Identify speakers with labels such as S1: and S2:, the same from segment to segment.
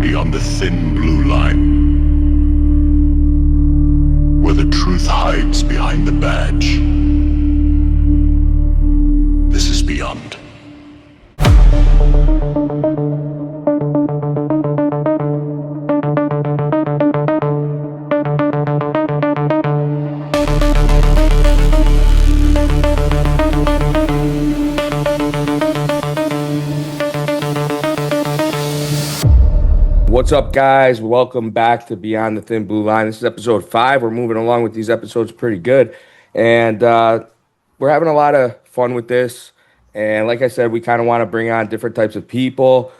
S1: beyond the thin blue line, where the truth hides behind the badge. This is Beyond.
S2: What's up, guys? Welcome back to Beyond the Thin Blue Line. This is episode 5. We're moving along with these episodes pretty good. And we're having a lot of fun with this. And like I said, we kind of want to bring on different types of people,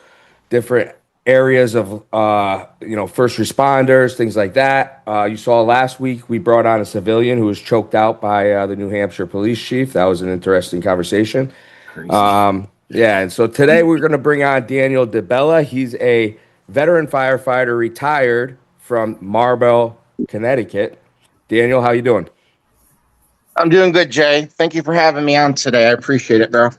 S2: different areas of, first responders, things like that. You saw last week we brought on a civilian who was choked out by the New Hampshire police chief. That was an interesting conversation. Yeah, and so today we're going to bring on Daniel Debella. He's a veteran firefighter, retired from Marlborough, Connecticut. Daniel, how you doing?
S3: I'm doing good, Jay. Thank you for having me on today. I appreciate it, bro.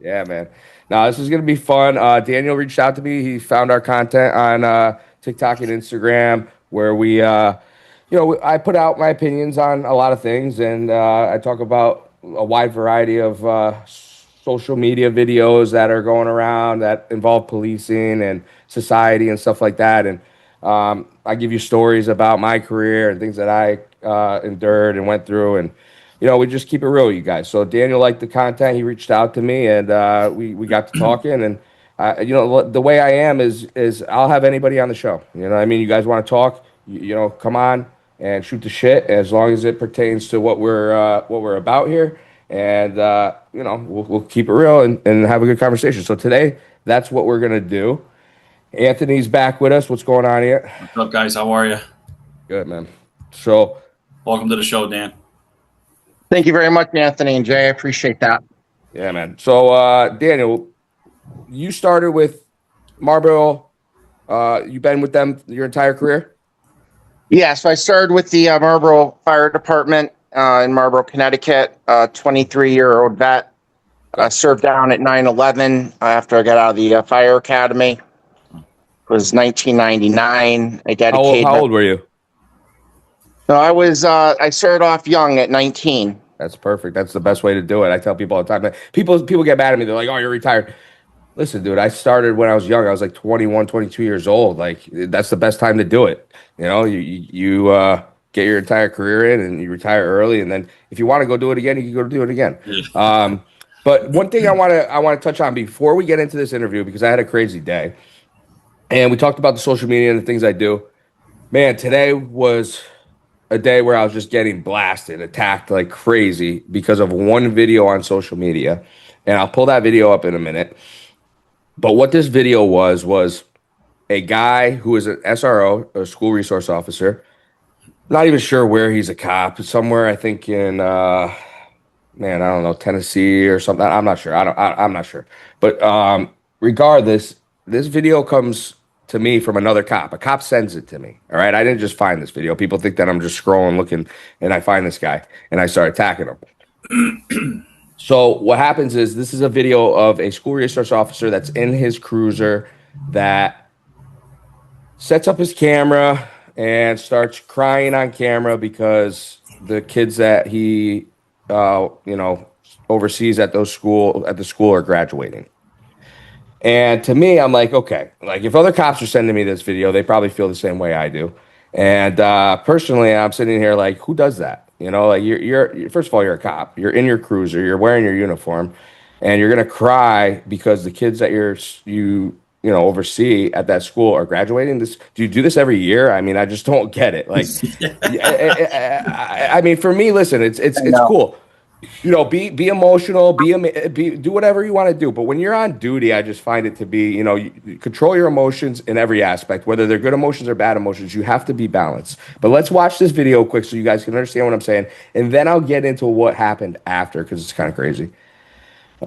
S2: Yeah, man. Now, this is going to be fun. Daniel reached out to me. He found our content on TikTok and Instagram where I put out my opinions on a lot of things, and I talk about a wide variety of social media videos that are going around that involve policing and society and stuff like that. And I give you stories about my career and things that I endured and went through. And, we just keep it real, you guys. So Daniel liked the content. He reached out to me, and we got to talking. And, the way I am is I'll have anybody on the show. You guys want to talk, come on and shoot the shit as long as it pertains to what we're about here. And, we'll keep it real and have a good conversation. So today, that's what we're going to do. Anthony's back with us. What's going on here?
S4: What's up, guys? How are you?
S2: Good, man. So,
S4: welcome to the show, Dan.
S3: Thank you very much, Anthony and Jay. I appreciate that.
S2: Yeah, man. So, Daniel, you started with Marlboro. You've been with them your entire career?
S3: Yeah, so I started with the Marlborough Fire Department in Marlborough, Connecticut. 23-year-old vet. Served down at 9/11 after I got out of the fire academy. It was 1999. I dedicated.
S2: How old were you?
S3: No, I started off young at 19.
S2: That's perfect. That's the best way to do it. I tell people all the time. People get mad at me. They're like, "Oh, you're retired." Listen, dude, I started when I was young. I was like 21, 22 years old. Like, that's the best time to do it. You get your entire career in and you retire early. And then if you want to go do it again, you can go do it again. But one thing I want to touch on before we get into this interview, because I had a crazy day and we talked about the social media and the things I do. Man, today was a day where I was just getting blasted, attacked like crazy because of one video on social media. And I'll pull that video up in a minute. But what this video was a guy who is an SRO, a school resource officer. Not even sure where he's a cop. Somewhere, I think in, I don't know, Tennessee or something. I'm not sure. I'm not sure. But regardless, this video comes to me from another cop. A cop sends it to me. All right. I didn't just find this video. People think that I'm just scrolling, looking, and I find this guy and I start attacking him. So what happens is this is a video of a school resource officer that's in his cruiser that sets up his camera and starts crying on camera because the kids that he, oversees at the school are graduating. And to me, I'm like, okay, like if other cops are sending me this video, they probably feel the same way I do. And personally, I'm sitting here like, who does that? Like you're first of all, you're a cop. You're in your cruiser. You're wearing your uniform, and you're gonna cry because the kids that you oversee at that school are graduating. Do you do this every year? I mean, I just don't get it. Like, I mean, for me, listen, it's cool. Be emotional, do whatever you want to do. But when you're on duty, I just find it to be, you control your emotions in every aspect, whether they're good emotions or bad emotions. You have to be balanced. But let's watch this video quick so you guys can understand what I'm saying, and then I'll get into what happened after because it's kind of crazy.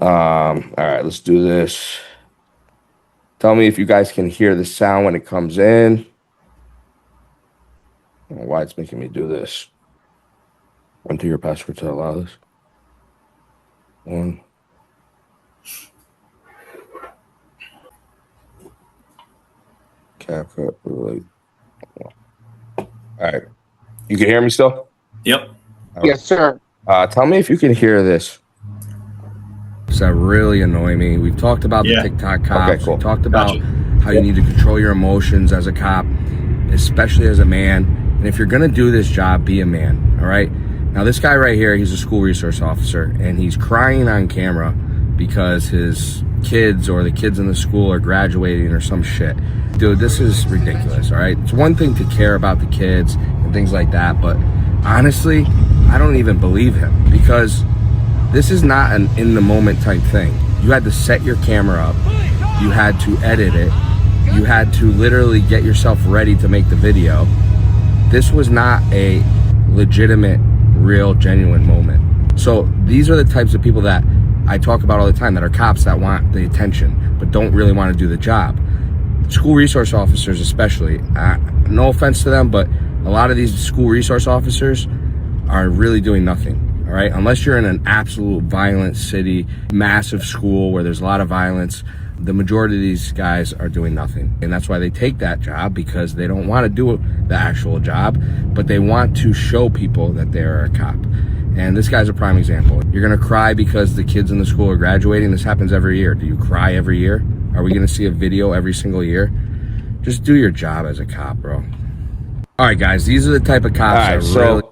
S2: All right, let's do this. Tell me if you guys can hear the sound when it comes in. I don't know why it's making me do this. Enter your password to allow this. One. All right. You can hear me still?
S4: Yep.
S3: Yes, sir.
S2: Tell me if you can hear this. Does that really annoy me? We've talked about the
S4: Yeah.
S2: TikTok cops.
S3: Okay, cool.
S2: We talked about
S4: Gotcha.
S2: how you need to control your emotions as a cop, especially as a man. And if you're going to do this job, be a man, all right? Now, this guy right here, he's a school resource officer, and he's crying on camera because his kids or the kids in the school are graduating or some shit. Dude, this is ridiculous, all right? It's one thing to care about the kids and things like that, but honestly, I don't even believe him because this is not an in-the-moment type thing. You had to set your camera up. You had to edit it. You had to literally get yourself ready to make the video. This was not a legitimate, real, genuine moment. So these are the types of people that I talk about all the time that are cops that want the attention but don't really want to do the job. School resource officers especially, no offense to them, but a lot of these school resource officers are really doing nothing. All right, unless you're in an absolute violent city, massive school where there's a lot of violence, the majority of these guys are doing nothing. And that's why they take that job, because they don't want to do the actual job, but they want to show people that they're a cop. And this guy's a prime example. You're going to cry because the kids in the school are graduating. This happens every year. Do you cry every year? Are we going to see a video every single year? Just do your job as a cop, bro. All right, guys, these are the type of cops that really...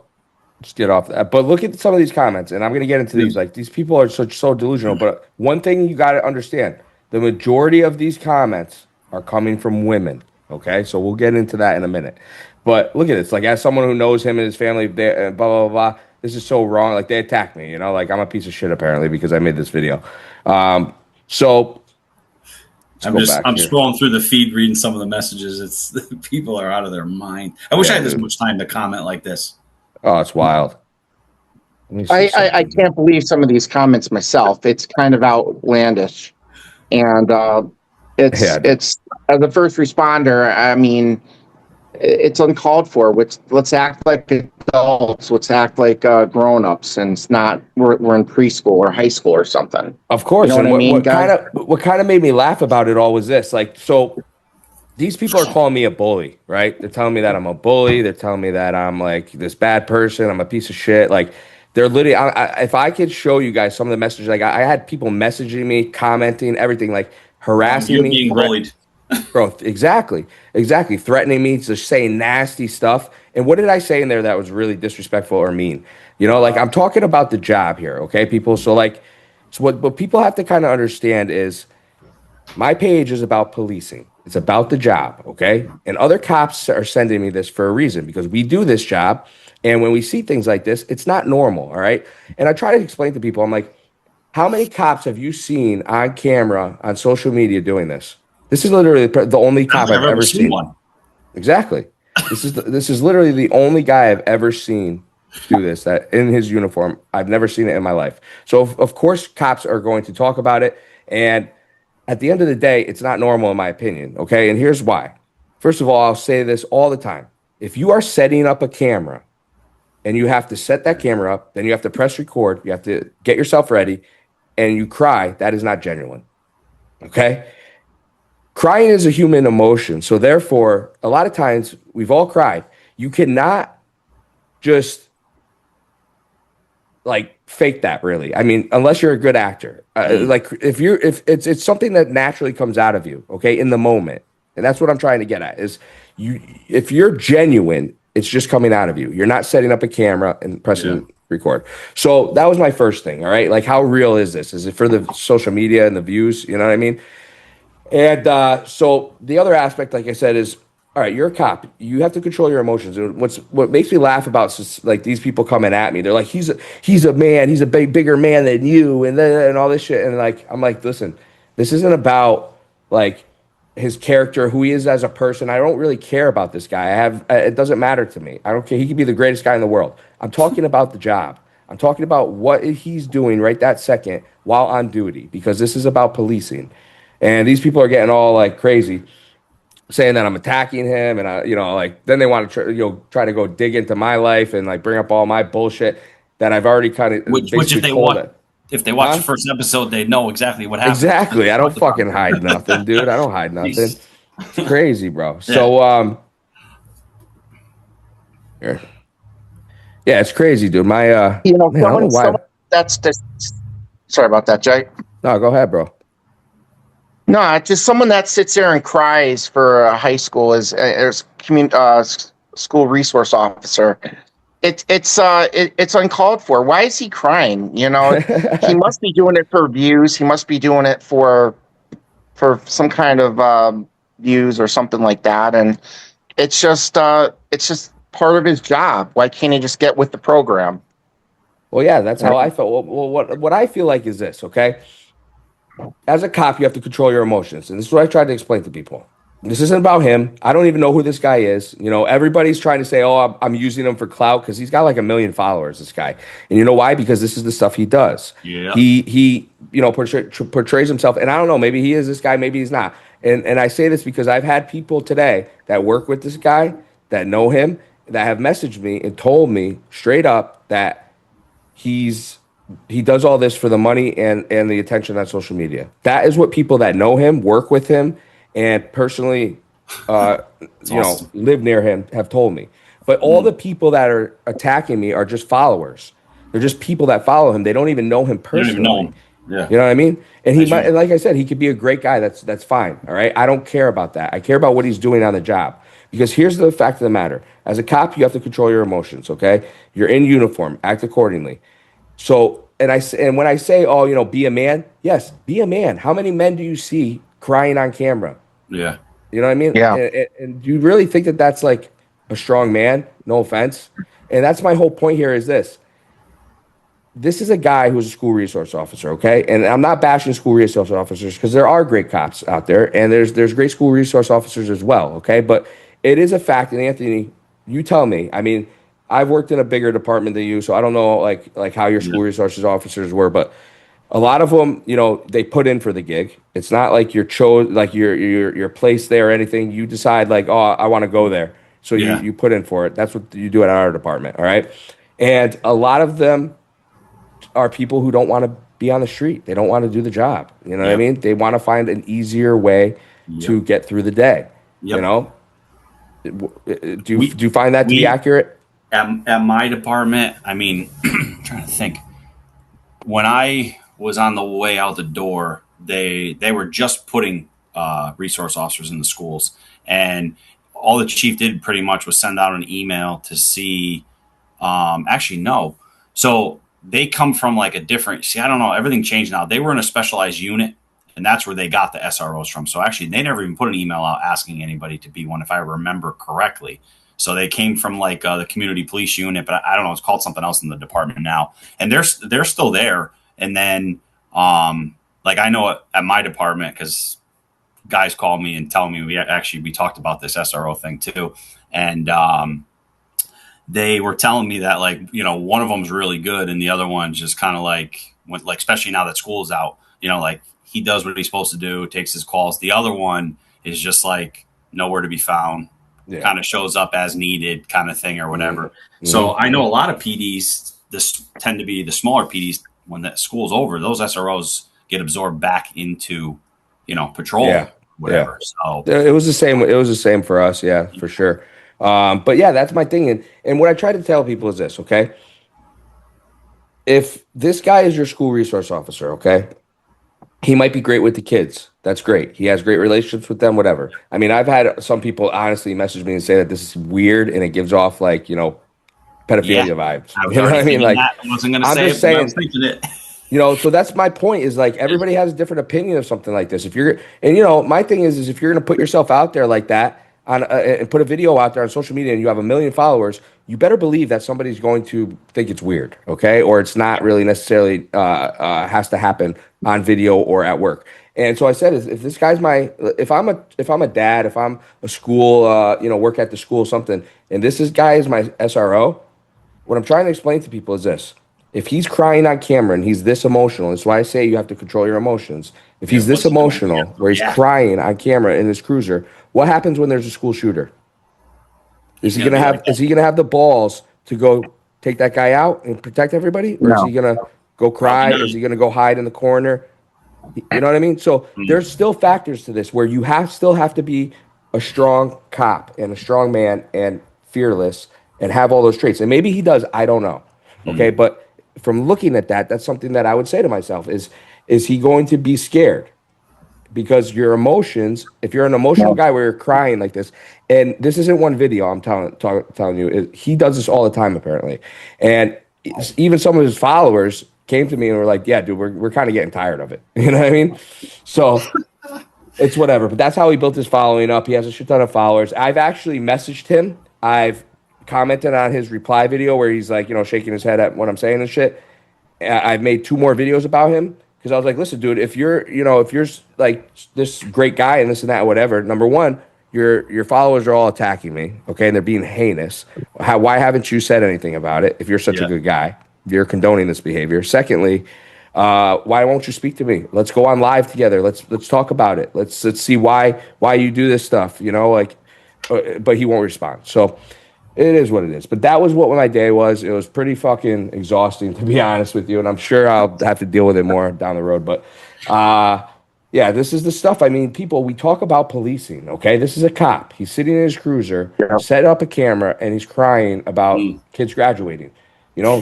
S2: Let's get off that. But look at some of these comments, and I'm going to get into these. Like, these people are so delusional. But one thing you got to understand, the majority of these comments are coming from women, okay? So we'll get into that in a minute. But look at this. Like, as someone who knows him and his family, blah, blah, blah, this is so wrong. Like, they attack me, you know? Like, I'm a piece of shit, apparently, because I made this video. So...
S4: I'm scrolling through the feed, reading some of the messages. It's people are out of their mind. I wish I had this much time to comment like this.
S2: Oh, it's wild.
S3: I can't believe some of these comments myself. It's kind of outlandish, and it's as a first responder. I mean, it's uncalled for. Let's act like adults. Let's act like grown-ups, and it's not. We're in preschool or high school or something.
S2: Of course.
S3: You know
S2: what kind of made me laugh about it all was this. Like, so these people are calling me a bully, right? They're telling me that I'm a bully. They're telling me that I'm like this bad person. I'm a piece of shit. Like, they're literally. If I could show you guys some of the messages, like I had people messaging me, commenting, everything, like harassing me.
S4: Being bullied.
S2: Bro, exactly. Threatening me, just saying nasty stuff. And what did I say in there that was really disrespectful or mean? You know, like, I'm talking about the job here, okay, people? So, like, what people have to kind of understand is my page is about policing. It's about the job, okay? And other cops are sending me this for a reason, because we do this job. And when we see things like this, it's not normal, all right? And I try to explain to people, I'm like, how many cops have you seen on camera, on social media doing this? This is literally the only cop I've ever seen. One. Exactly. This is literally the only guy I've ever seen do this, that in his uniform. I've never seen it in my life. So of course cops are going to talk about it. And at the end of the day, it's not normal in my opinion. Okay. And here's why. First of all, I'll say this all the time. If you are setting up a camera and you have to set that camera up, then you have to press record, you have to get yourself ready, and you cry, that is not genuine. Okay. Crying is a human emotion. So therefore, a lot of times we've all cried. You cannot just like fake that, really. I mean, unless you're a good actor. Like if it's something that naturally comes out of you, okay, in the moment. And that's what I'm trying to get at is if you're genuine, it's just coming out of you. You're not setting up a camera and pressing record. So that was my first thing. All right. Like, how real is this? Is it for the social media and the views? You know what I mean? And so the other aspect, like I said, is, all right, you're a cop. You have to control your emotions. And what makes me laugh about is, like, these people coming at me. They're like, he's a man. He's a bigger man than you, and all this shit. And like, I'm like, listen, this isn't about like his character, who he is as a person. I don't really care about this guy. It doesn't matter to me. I don't care. He could be the greatest guy in the world. I'm talking about the job. I'm talking about what he's doing right that second while on duty, because this is about policing. And these people are getting all like crazy, saying that I'm attacking him, and like then they want to try to go dig into my life and like bring up all my bullshit that I've already kind of
S4: which if they watch the first episode, they know exactly what happened.
S2: Exactly. I don't fucking hide nothing, dude. I don't hide nothing. It's crazy, bro. So, here. Yeah, it's crazy, dude. My man, I don't know why.
S3: That's the, sorry about that, Jay.
S2: No, go ahead, bro.
S3: No, just someone that sits there and cries for high school as school resource officer. It's uncalled for. Why is he crying? You know, he must be doing it for views. He must be doing it for some kind of views or something like that. And it's just part of his job. Why can't he just get with the program?
S2: Well, yeah, that's how I felt. Well, what I feel like is this, okay? As a cop, you have to control your emotions. And this is what I tried to explain to people. This isn't about him. I don't even know who this guy is. You know, everybody's trying to say, oh, I'm using him for clout because he's got like 1 million followers, this guy. And you know why? Because this is the stuff he does.
S4: Yeah.
S2: He you know, portrays himself. And I don't know, maybe he is this guy, maybe he's not. And I say this because I've had people today that work with this guy, that know him, that have messaged me and told me straight up that he does all this for the money and the attention on social media. That is what people that know him, work with him, and personally, live near him have told me. But all the people that are attacking me are just followers. They're just people that follow him. They don't even know him personally. You don't even know him.
S4: Yeah.
S2: You know what I mean? And he might, and like I said, he could be a great guy. That's fine. All right. I don't care about that. I care about what he's doing on the job. Because here's the fact of the matter. As a cop, you have to control your emotions, okay? You're in uniform, act accordingly. So, and when I say, oh, you know, be a man, yes, be a man. How many men do you see crying on camera?
S4: Yeah.
S2: You know what I mean?
S3: Yeah.
S2: And do you really think that that's like a strong man? No offense. And that's my whole point here is this. This is a guy who's a school resource officer, okay? And I'm not bashing school resource officers because there are great cops out there, and there's great school resource officers as well, okay? But it is a fact, and Anthony, you tell me. I mean, I've worked in a bigger department than you, so I don't know like how your school resources officers were, but a lot of them, you know, they put in for the gig. It's not like you're placed there or anything. You decide like, oh, I want to go there, so you put in for it. That's what you do at our department, all right? And a lot of them are people who don't want to be on the street. They don't want to do the job. You know what I mean? They want to find an easier way to get through the day. You know? Do you find that to be accurate?
S4: At my department, I mean, I'm trying to think. When I was on the way out the door, they were just putting resource officers in the schools. And all the chief did pretty much was send out an email to see, actually, no. So they come from like a different, I don't know, everything changed now. They were in a specialized unit, and that's where they got the SROs from. So actually, they never even put an email out asking anybody to be one, if I remember correctly. So they came from like the community police unit, but I don't know, it's called something else in the department now. And they're still there. And then, like I know at my department, because guys call me and tell me we talked about this SRO thing too. And they were telling me that, like, you know, one of them's really good and the other one's just kind of like, especially now that school's out, you know, like he does what he's supposed to do, takes his calls. The other one is just like nowhere to be found, kind of shows up as needed kind of thing or whatever. So I know a lot of PDs, this tend to be the smaller PDs, when that school's over, those SROs get absorbed back into, you know, patrol, whatever. So
S2: it was the same. It was the same for us. Yeah, for sure. But yeah, that's my thing. And what I try to tell people is this, okay? If this guy is your school resource officer, okay, he might be great with the kids. That's great. He has great relationships with them, whatever. I mean, I've had some people honestly message me and say that this is weird and it gives off like, you know, pedophilia vibes.
S4: I was
S2: you know what I mean? Like,
S4: I wasn't going to say
S2: just saying,
S4: I was thinking it.
S2: You know, so that's my point is like everybody has a different opinion of something like this. If you're, and you know, my thing is if you're going to put yourself out there like that on and put a video out there on social media and you have 1 million followers, you better believe that somebody's going to think it's weird, okay? Or it's not really necessarily has to happen on video or at work. And so I said, if this guy's if I'm a dad, if I'm a school, you know, work at the school, something, and guy is my SRO, what I'm trying to explain to people is this. If he's crying on camera and he's this emotional, that's why I say you have to control your emotions. If he's this emotional, where he's crying on camera in his cruiser, what happens when there's a school shooter? Is he gonna have the balls to go take that guy out and protect everybody? Or is he gonna go cry? Is he gonna go hide in the corner? You know what I mean? So there's still factors to this where you still have to be a strong cop and a strong man and fearless and have all those traits. And maybe he does, I don't know. Okay,
S4: Mm.
S2: but from looking at that, that's something that I would say to myself is he going to be scared? Because your emotions, if you're an emotional
S3: No.
S2: guy where you're crying like this, and this isn't one video, I'm telling you, he does this all the time apparently, and even some of his followers came to me and were like, "Yeah, dude, we're kind of getting tired of it." You know what I mean? So it's whatever. But that's how he built his following up. He has a shit ton of followers. I've actually messaged him. I've commented on his reply video where he's like, shaking his head at what I'm saying and shit. I've made two more videos about him because I was like, listen, dude, if you're like this great guy and this and that, whatever. Number one, your followers are all attacking me, okay, and they're being heinous. Why haven't you said anything about it? If you're such a
S4: Yeah.
S2: good guy, you're condoning this behavior. Secondly, why won't you speak to me? Let's go on live together. Let's talk about it. Let's see why you do this stuff. But he won't respond. So it is what it is. But that was what my day was. It was pretty fucking exhausting, to be honest with you. And I'm sure I'll have to deal with it more down the road. But yeah, this is the stuff. I mean, people, we talk about policing, okay? This is a cop. He's sitting in his cruiser,
S3: Yeah.
S2: set up a camera, and he's crying about
S4: Mm.
S2: kids graduating.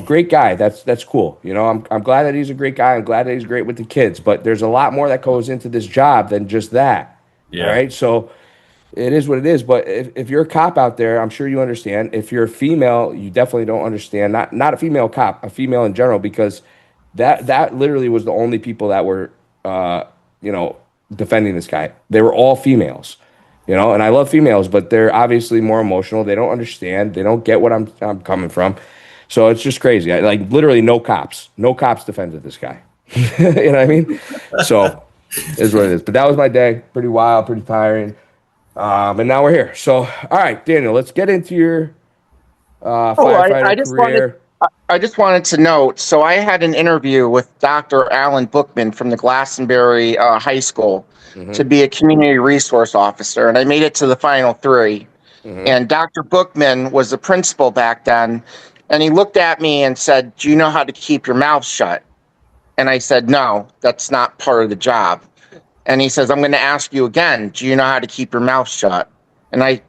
S2: Great guy. That's cool. I'm glad that he's a great guy. I'm glad that he's great with the kids. But there's a lot more that goes into this job than just that. All
S4: Yeah.
S2: right. So it is what it is. But if you're a cop out there, I'm sure you understand. If you're a female, you definitely don't understand. Not a female cop, a female in general, because that literally was the only people that were you know defending this guy. They were all females. And I love females, but they're obviously more emotional. They don't understand. They don't get what I'm coming from. So it's just crazy. Like literally no cops. No cops defended this guy. You know what I mean? So is what it is. But that was my day. Pretty wild, pretty tiring. And now we're here. So, all right, Daniel, let's get into your
S3: Oh, I
S2: firefighter
S3: just wanted
S2: career.
S3: I just wanted to note. So I had an interview with Dr. Alan Bookman from the Glastonbury High School
S2: Hmm.
S3: to be a community resource officer, and I made it to the final three.
S2: Hmm.
S3: And Dr. Bookman was the principal back then, and he looked at me and said, "Do you know how to keep your mouth shut?" And I said, "No, that's not part of the job." And he says, "I'm going to ask you again. Do you know how to keep your mouth shut?" And I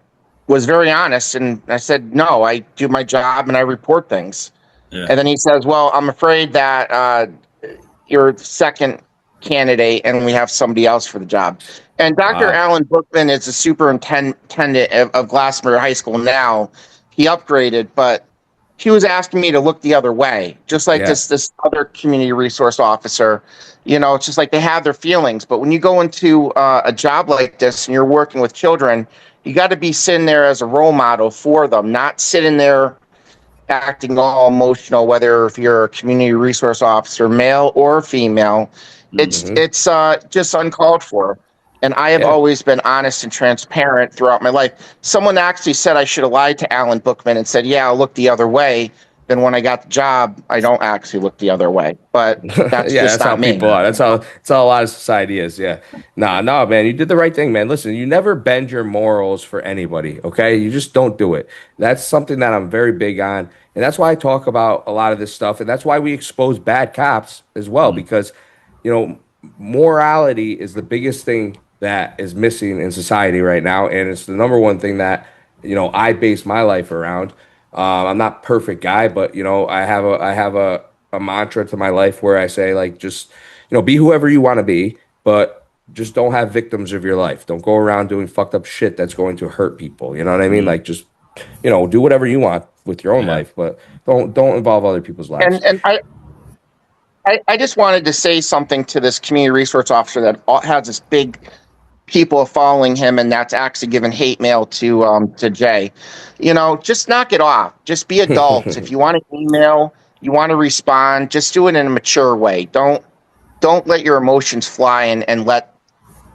S3: was very honest, and I said, "No, I do my job and I report things."
S4: Yeah.
S3: And then he says, "Well, I'm afraid that you're the second candidate and we have somebody else for the job." And Dr.
S2: Wow.
S3: Alan Bookman is the superintendent of Glastonbury High School now. He upgraded, but he was asking me to look the other way, just like
S2: Yeah.
S3: this other community resource officer. It's just like they have their feelings. But when you go into a job like this and you're working with children, you got to be sitting there as a role model for them, not sitting there acting all emotional, whether if you're a community resource officer, male or female. It's
S4: Mhm.
S2: Hmm.
S3: it's just uncalled for. And I have
S2: Yeah.
S3: always been honest and transparent throughout my life. Someone actually said I should have lied to Alan Bookman and said, "Yeah, I'll look the other way." Then when I got the job, I don't actually look the other way. But that's
S2: Yeah,
S3: just
S2: that's how
S3: not me.
S2: people are. That's how a lot of society is. Yeah. Nah, no, man, you did the right thing, man. Listen, you never bend your morals for anybody, okay? You just don't do it. That's something that I'm very big on. And that's why I talk about a lot of this stuff. And that's why we expose bad cops as well,
S4: Mhm.
S2: because, you know, morality is the biggest thing that is missing in society right now. And it's the number one thing that, I base my life around. I'm not perfect guy, but I have a mantra to my life where I say like just be whoever you want to be, but just don't have victims of your life. Don't go around doing fucked up shit that's going to hurt people. You know what I mean?
S4: Mhm.
S2: Like just do whatever you want with your own
S4: Yeah.
S2: life, but don't involve other people's lives.
S3: And I just wanted to say something to this community resource officer that has this big people following him, and that's actually giving hate mail to Jay. Just knock it off. Just be adults. If you want to email, you want to respond, just do it in a mature way. Don't let your emotions fly and let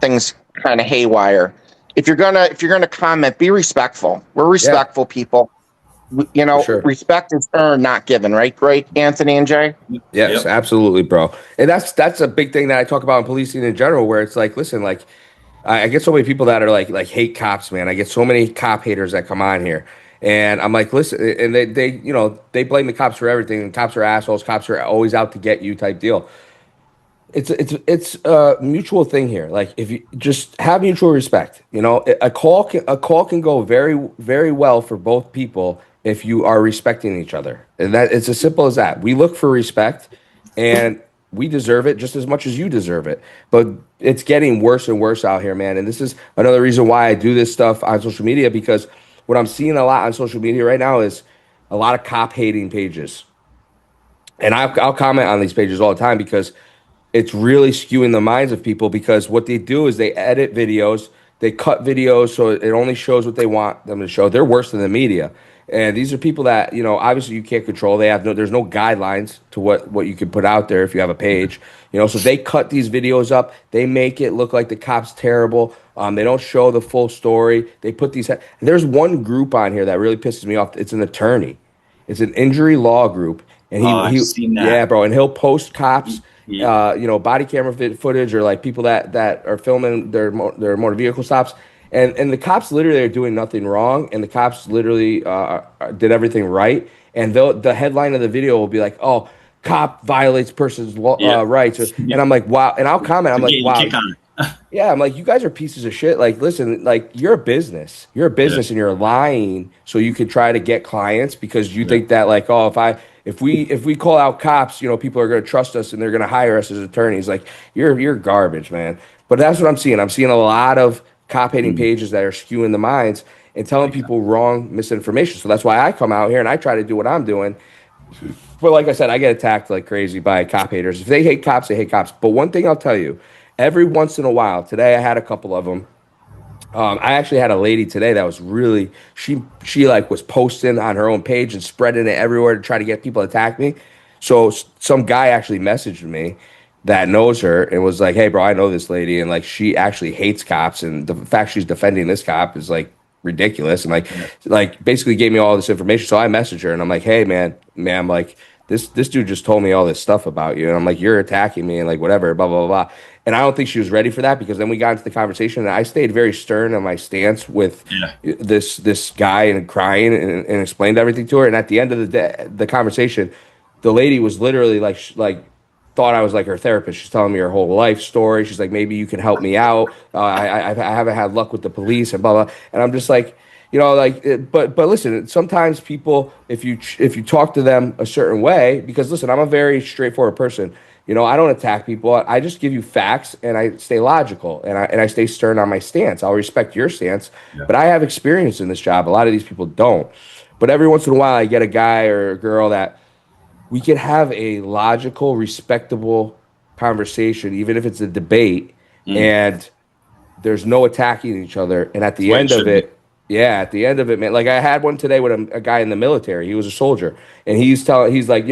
S3: things kind of haywire. If you're gonna comment, be respectful. We're
S2: Yeah,
S3: respectful people.
S2: for sure.
S3: Respect is earned, not given, right? Great, Anthony and Jay.
S2: Yes,
S4: Yep.
S2: absolutely, bro. And that's a big thing that I talk about in policing in general, where it's like, listen, like I get so many people that are like hate cops, man. I get so many cop haters that come on here. And I'm like, listen, and they blame the cops for everything. And cops are assholes. Cops are always out to get you type deal. It's a mutual thing here. Like if you just have mutual respect, a call can go very well for both people if you are respecting each other. And that it's as simple as that. We look for respect and we deserve it just as much as you deserve it. But it's getting worse and worse out here, man. And this is another reason why I do this stuff on social media because what I'm seeing a lot on social media right now is a lot of cop hating pages. And I'll comment on these pages all the time because it's really skewing the minds of people because what they do is they edit videos, they cut videos so it only shows what they want them to show. They're worse than the media. And these are people that, obviously you can't control. There's no guidelines to what you can put out there if you have a page, so they cut these videos up. They make it look like the cop's terrible. They don't show the full story. They put there's one group on here that really pisses me off. It's an attorney. It's an injury law group. And
S4: I've seen that.
S2: Yeah, bro. And he'll post cops,
S4: Yeah.
S2: body camera footage or like people that are filming their motor vehicle stops. And the cops literally are doing nothing wrong. And the cops literally did everything right. And the headline of the video will be like, oh, cop violates person's rights. And I'm like, wow. And I'll comment. I'm like, wow.
S4: Kick on it.
S2: Yeah, I'm like, you guys are pieces of shit. Like, listen, like you're a business. You're a business and you're lying so you could try to get clients because you think that like, oh, if we call out cops, people are gonna trust us and they're gonna hire us as attorneys. Like, you're garbage, man. But that's what I'm seeing. I'm seeing a lot of cop hating pages that are skewing the minds and telling people wrong misinformation. So that's why I come out here and I try to do what I'm doing. But like I said, I get attacked like crazy by cop haters. If they hate cops, they hate cops. But one thing I'll tell you, every once in a while, today I had a couple of them. I actually had a lady today that was really she like was posting on her own page and spreading it everywhere to try to get people to attack me. So some guy actually messaged me that knows her and was like, "Hey, bro, I know this lady, and like she actually hates cops, and the fact she's defending this cop is like ridiculous." And like basically gave me all this information. So I messaged her and I'm like, "Hey, ma'am, like this dude just told me all this stuff about you," and I'm like, "You're attacking me and like whatever, blah blah blah." And I don't think she was ready for that because then we got into the conversation and I stayed very stern on my stance with this guy and crying and explained everything to her. And at the end of the day, the conversation, the lady was literally like thought I was like her therapist. She's telling me her whole life story. She's like, maybe you can help me out. I haven't had luck with the police and blah blah. And I'm just like, but listen, sometimes people, if you talk to them a certain way, because listen, I'm a very straightforward person. I don't attack people. I just give you facts and I stay logical and I stay stern on my stance. I'll respect your stance, but I have experience in this job. A lot of these people don't. But every once in a while, I get a guy or a girl that we can have a logical, respectable conversation, even if it's a debate, and there's no attacking each other. And at the end of it, man, like I had one today with a guy in the military. He was a soldier, and he's like,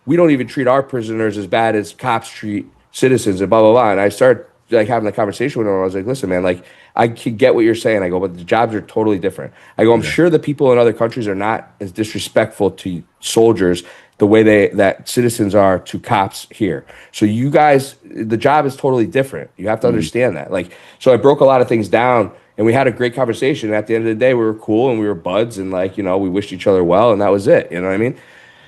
S2: we don't even treat our prisoners as bad as cops treat citizens and blah, blah, blah. And I started like having the conversation with him. I was like, listen, man, like I can get what you're saying. I go, but the jobs are totally different. I go, I'm sure the people in other countries are not as disrespectful to soldiers the way that citizens are to cops here. So you guys, the job is totally different. You have to understand that. Like, so I broke a lot of things down and we had a great conversation. And at the end of the day, we were cool and we were buds and like, we wished each other well and that was it. You know what I mean?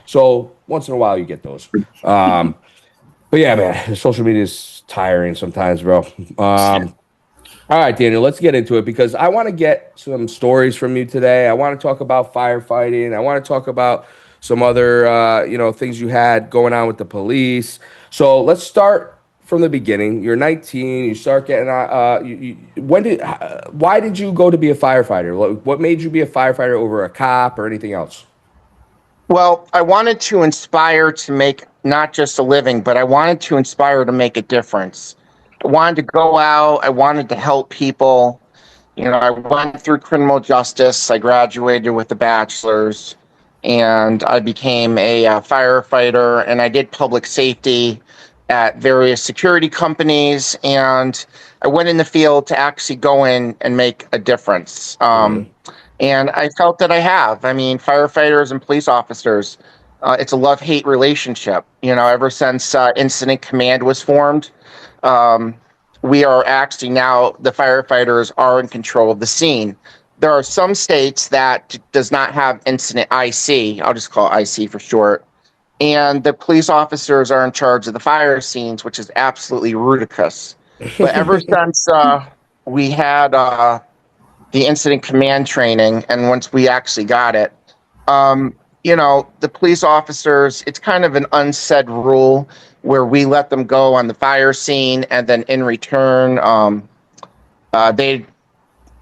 S2: So once in a while you get those. But yeah, man, social media is tiring sometimes, bro. All right, Daniel, let's get into it because I want to get some stories from you today. I want to talk about firefighting. I want to talk about some other, things you had going on with the police. So let's start from the beginning. You're 19. You start getting. Why did you go to be a firefighter? What made you be a firefighter over a cop or anything else?
S3: Well, I wanted to inspire to make not just a living, but I wanted to inspire to make a difference. I wanted to go out. I wanted to help people. I went through criminal justice. I graduated with a bachelor's and I became a firefighter and I did public safety at various security companies. And I went in the field to actually go in and make a difference. And I felt that I have. I mean, firefighters and police officers, it's a love-hate relationship. Ever since Incident Command was formed, we are actually now, the firefighters are in control of the scene. There are some states that does not have Incident IC. I'll just call it IC for short. and the police officers are in charge of the fire scenes, which is absolutely ludicrous. But ever since we had the incident command training, and once we actually got it, the police officers, it's kind of an unsaid rule where we let them go on the fire scene, and then in return, they,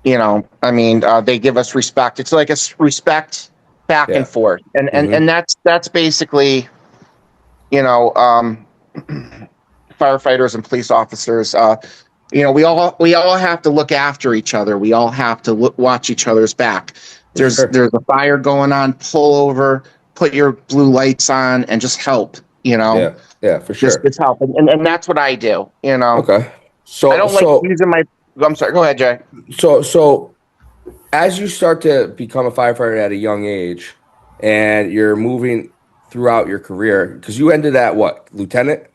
S3: they give us respect. It's like a respect back and forth, and that's basically, firefighters and police officers. We all have to look after each other. We all have to watch each other's back. There's a fire going on. Pull over, put your blue lights on, and just help.
S2: Yeah, for sure.
S3: Just help, and that's what I do.
S2: Okay. So
S3: I don't like using my. I'm sorry. Go ahead, Jay.
S2: So as you start to become a firefighter at a young age, and you're moving throughout your career, because you ended at what, lieutenant?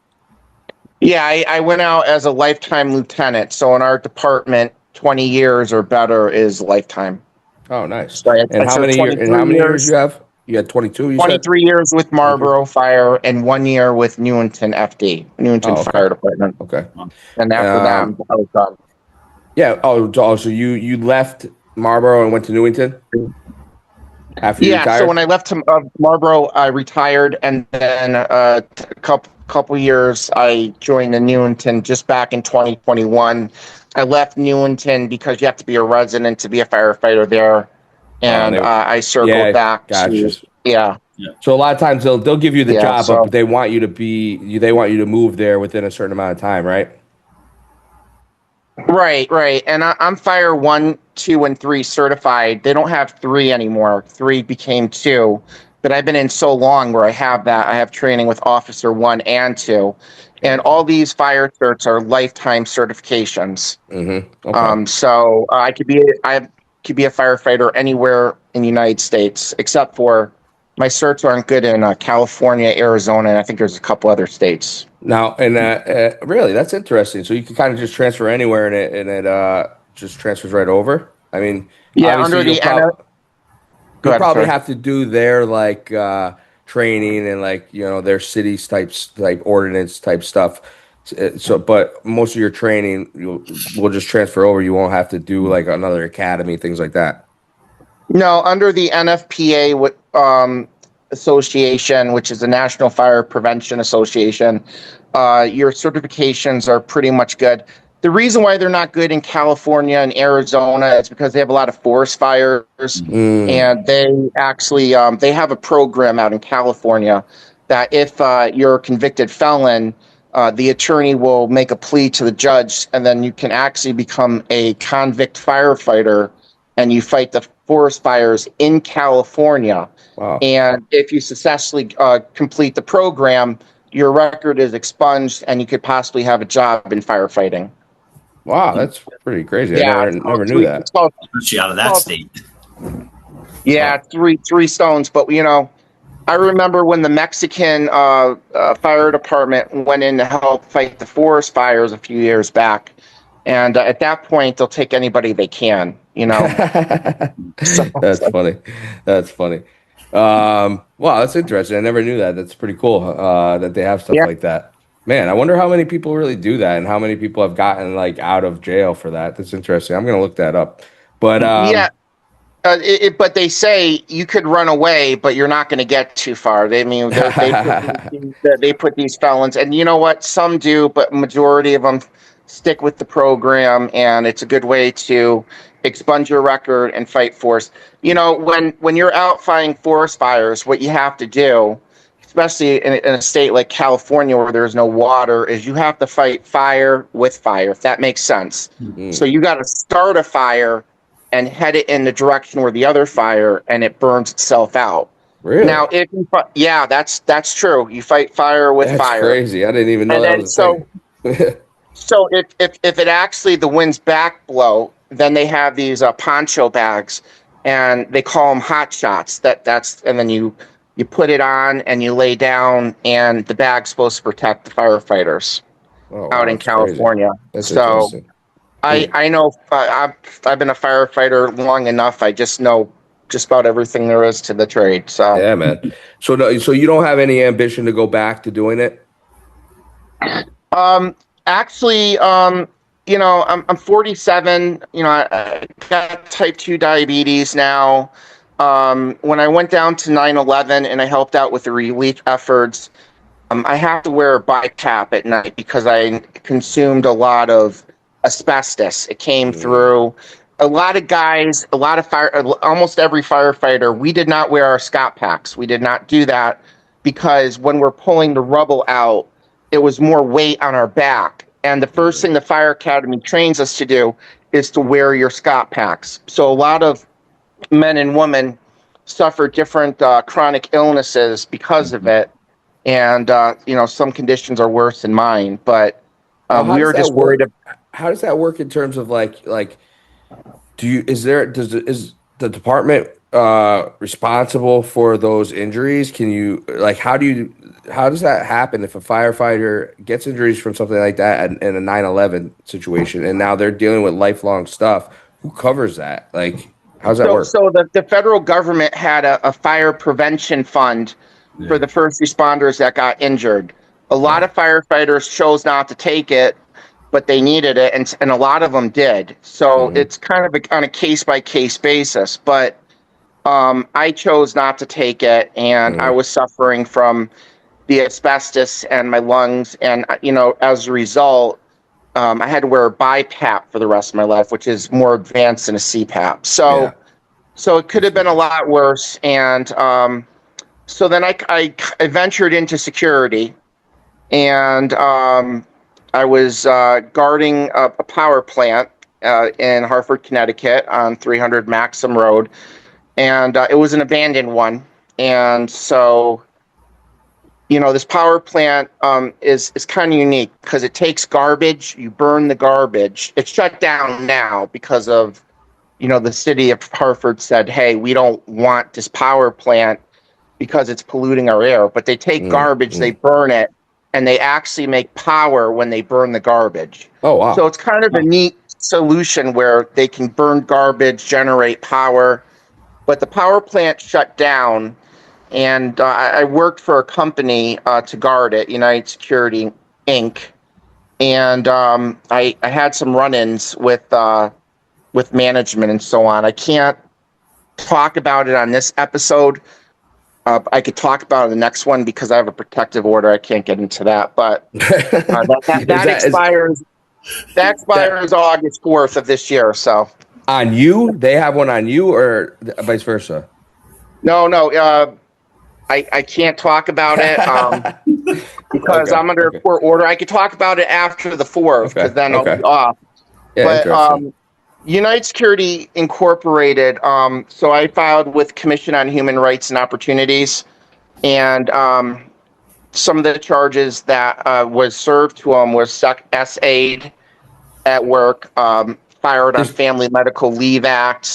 S3: Yeah, I went out as a lifetime lieutenant. So in our department, 20 years or better is lifetime.
S2: Oh, nice.
S3: So
S2: And how many years you have? You had 22, you
S3: 23
S2: said?
S3: years with Marlboro Fire and 1 year with Newington FD, Newington Fire Department.
S2: Okay.
S3: And after that, I was done.
S2: Yeah. So you left Marlboro and went to Newington after you retired?
S3: So when I left Marlboro, I retired, and then a couple years I joined the Newington just back in 2021. I left Newington because you have to be a resident to be a firefighter there, and I circled back.
S2: Gotcha.
S3: Yeah.
S2: So a lot of times they'll give you the job,
S3: so,
S2: but they want you to move there within a certain amount of time, right?
S3: Right. And I'm Fire 1, 2, and 3 certified. They don't have 3 anymore. 3 became 2. But I've been in so long where I have that. I have training with Officer 1 and 2. And all these fire certs are lifetime certifications.
S2: Mm-hmm. Okay.
S3: So I could be a firefighter anywhere in the United States, except for my certs aren't good in California, Arizona, and I think there's a couple other states.
S2: Now, and really, that's interesting. So you can kind of just transfer anywhere, and it just transfers right over. I mean,
S3: under the
S2: you'll probably have to do their training and their cities type ordinance type stuff. So, but most of your training will just transfer over. You won't have to do another academy, things like that.
S3: No, under the NFPA association, which is the National Fire Prevention Association, your certifications are pretty much good. The reason why they're not good in California and Arizona is because they have a lot of forest fires, and they actually they have a program out in California that if you're a convicted felon, the attorney will make a plea to the judge, and then you can actually become a convict firefighter, and you fight the forest fires in California.
S2: Wow.
S3: And if you successfully complete the program, your record is expunged, and you could possibly have a job in firefighting.
S2: Wow, that's pretty crazy.
S3: Yeah,
S2: I never knew that.
S4: Especially out of that state.
S3: Yeah, three stones. But I remember when the Mexican fire department went in to help fight the forest fires a few years back, and at that point they'll take anybody they can.
S2: That's funny. That's funny. Wow, that's interesting. I never knew that. That's pretty cool that they have stuff like that. Man, I wonder how many people really do that, and how many people have gotten out of jail for that. That's interesting. I'm gonna look that up. But
S3: but they say you could run away, but you're not going to get too far. They put these felons, and you know what? Some do, but majority of them stick with the program, and it's a good way to expunge your record and fight forest. When you're out fighting forest fires, what you have to do, especially in a state like California where there's no water, is you have to fight fire with fire, if that makes sense. Mm-hmm. So you got to start a fire and head it in the direction where the other fire, and it burns itself out.
S2: Really?
S3: Now, that's true. You fight fire with fire.
S2: That's crazy. I didn't even know that was a thing.
S3: So if it actually the wind's back blow, then they have these poncho bags, and they call them hot shots. And then you put it on and you lay down, and the bag's supposed to protect the firefighters out in California.
S2: That's
S3: so I know I've been a firefighter long enough. I just know just about everything there is to the trade. So
S2: Yeah, man. So no, so you don't have any ambition to go back to doing it?
S3: actually, I'm 47. I got type 2 diabetes now. When I went down to 9/11 and I helped out with the relief efforts, I have to wear a BiPAP at night because I consumed a lot of asbestos. It came through. A lot of guys, a lot of almost every firefighter, we did not wear our Scott packs. We did not do that because when we're pulling the rubble out, it was more weight on our back. And the first thing the fire academy trains us to do is to wear your Scott packs. So a lot of men and women suffer different chronic illnesses because of it. And, some conditions are worse than mine, but
S2: How
S3: we
S2: does
S3: are
S2: that
S3: just worried.
S2: work? How does that work in terms of like is the department responsible for those injuries? Can you like how does that happen if a firefighter gets injuries from something like that in a 9/11 situation and now they're dealing with lifelong stuff? Who covers that? Like, how does that
S3: So,
S2: work?
S3: so the federal government had a fire prevention fund for the first responders that got injured. A lot of firefighters chose not to take it, but they needed it, and a lot of them did. So it's kind of on a case by case basis. But I chose not to take it, and I was suffering from the asbestos and my lungs, and as a result, I had to wear a BiPAP for the rest of my life, which is more advanced than a CPAP.
S2: Yeah.
S3: So it could have been a lot worse. And so then I ventured into security, and I was guarding a power plant in Hartford, Connecticut on 300 Maxim Road. And it was an abandoned one. And so, this power plant is kind of unique because it takes garbage, you burn the garbage. It's shut down now because of the city of Hartford said, hey, we don't want this power plant because it's polluting our air. But they take garbage, they burn it, and they actually make power when they burn the garbage.
S2: Oh, wow.
S3: So it's kind of a neat solution where they can burn garbage, generate power. But the power plant shut down, and I worked for a company to guard it, United Security, Inc. And I had some run-ins with management and so on. I can't talk about it on this episode. I could talk about it in the next one because I have a protective order. I can't get into that, but that expires. That expires August 4th of this year. So
S2: on you, they have one on you, or vice versa?
S3: No. I can't talk about it because I'm under a court order. I could talk about it after the 4th because then I'll be off.
S2: Yeah,
S3: but United Security Incorporated, so I filed with Commission on Human Rights and Opportunities, and some of the charges that was served to them was S-aid at work, fired on Family Medical Leave Act.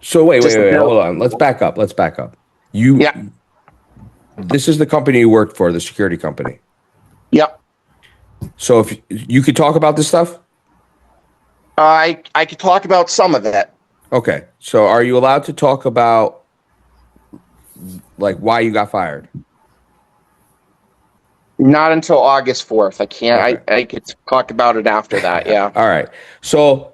S2: So wait, hold on. Let's back up. This is the company you worked for, the security company.
S3: Yep.
S2: So if you could talk about this stuff?
S3: I could talk about some of it.
S2: Okay. So are you allowed to talk about like why you got fired?
S3: Not until August 4th. I can't. Okay. I could talk about it after that. Yeah.
S2: All right. So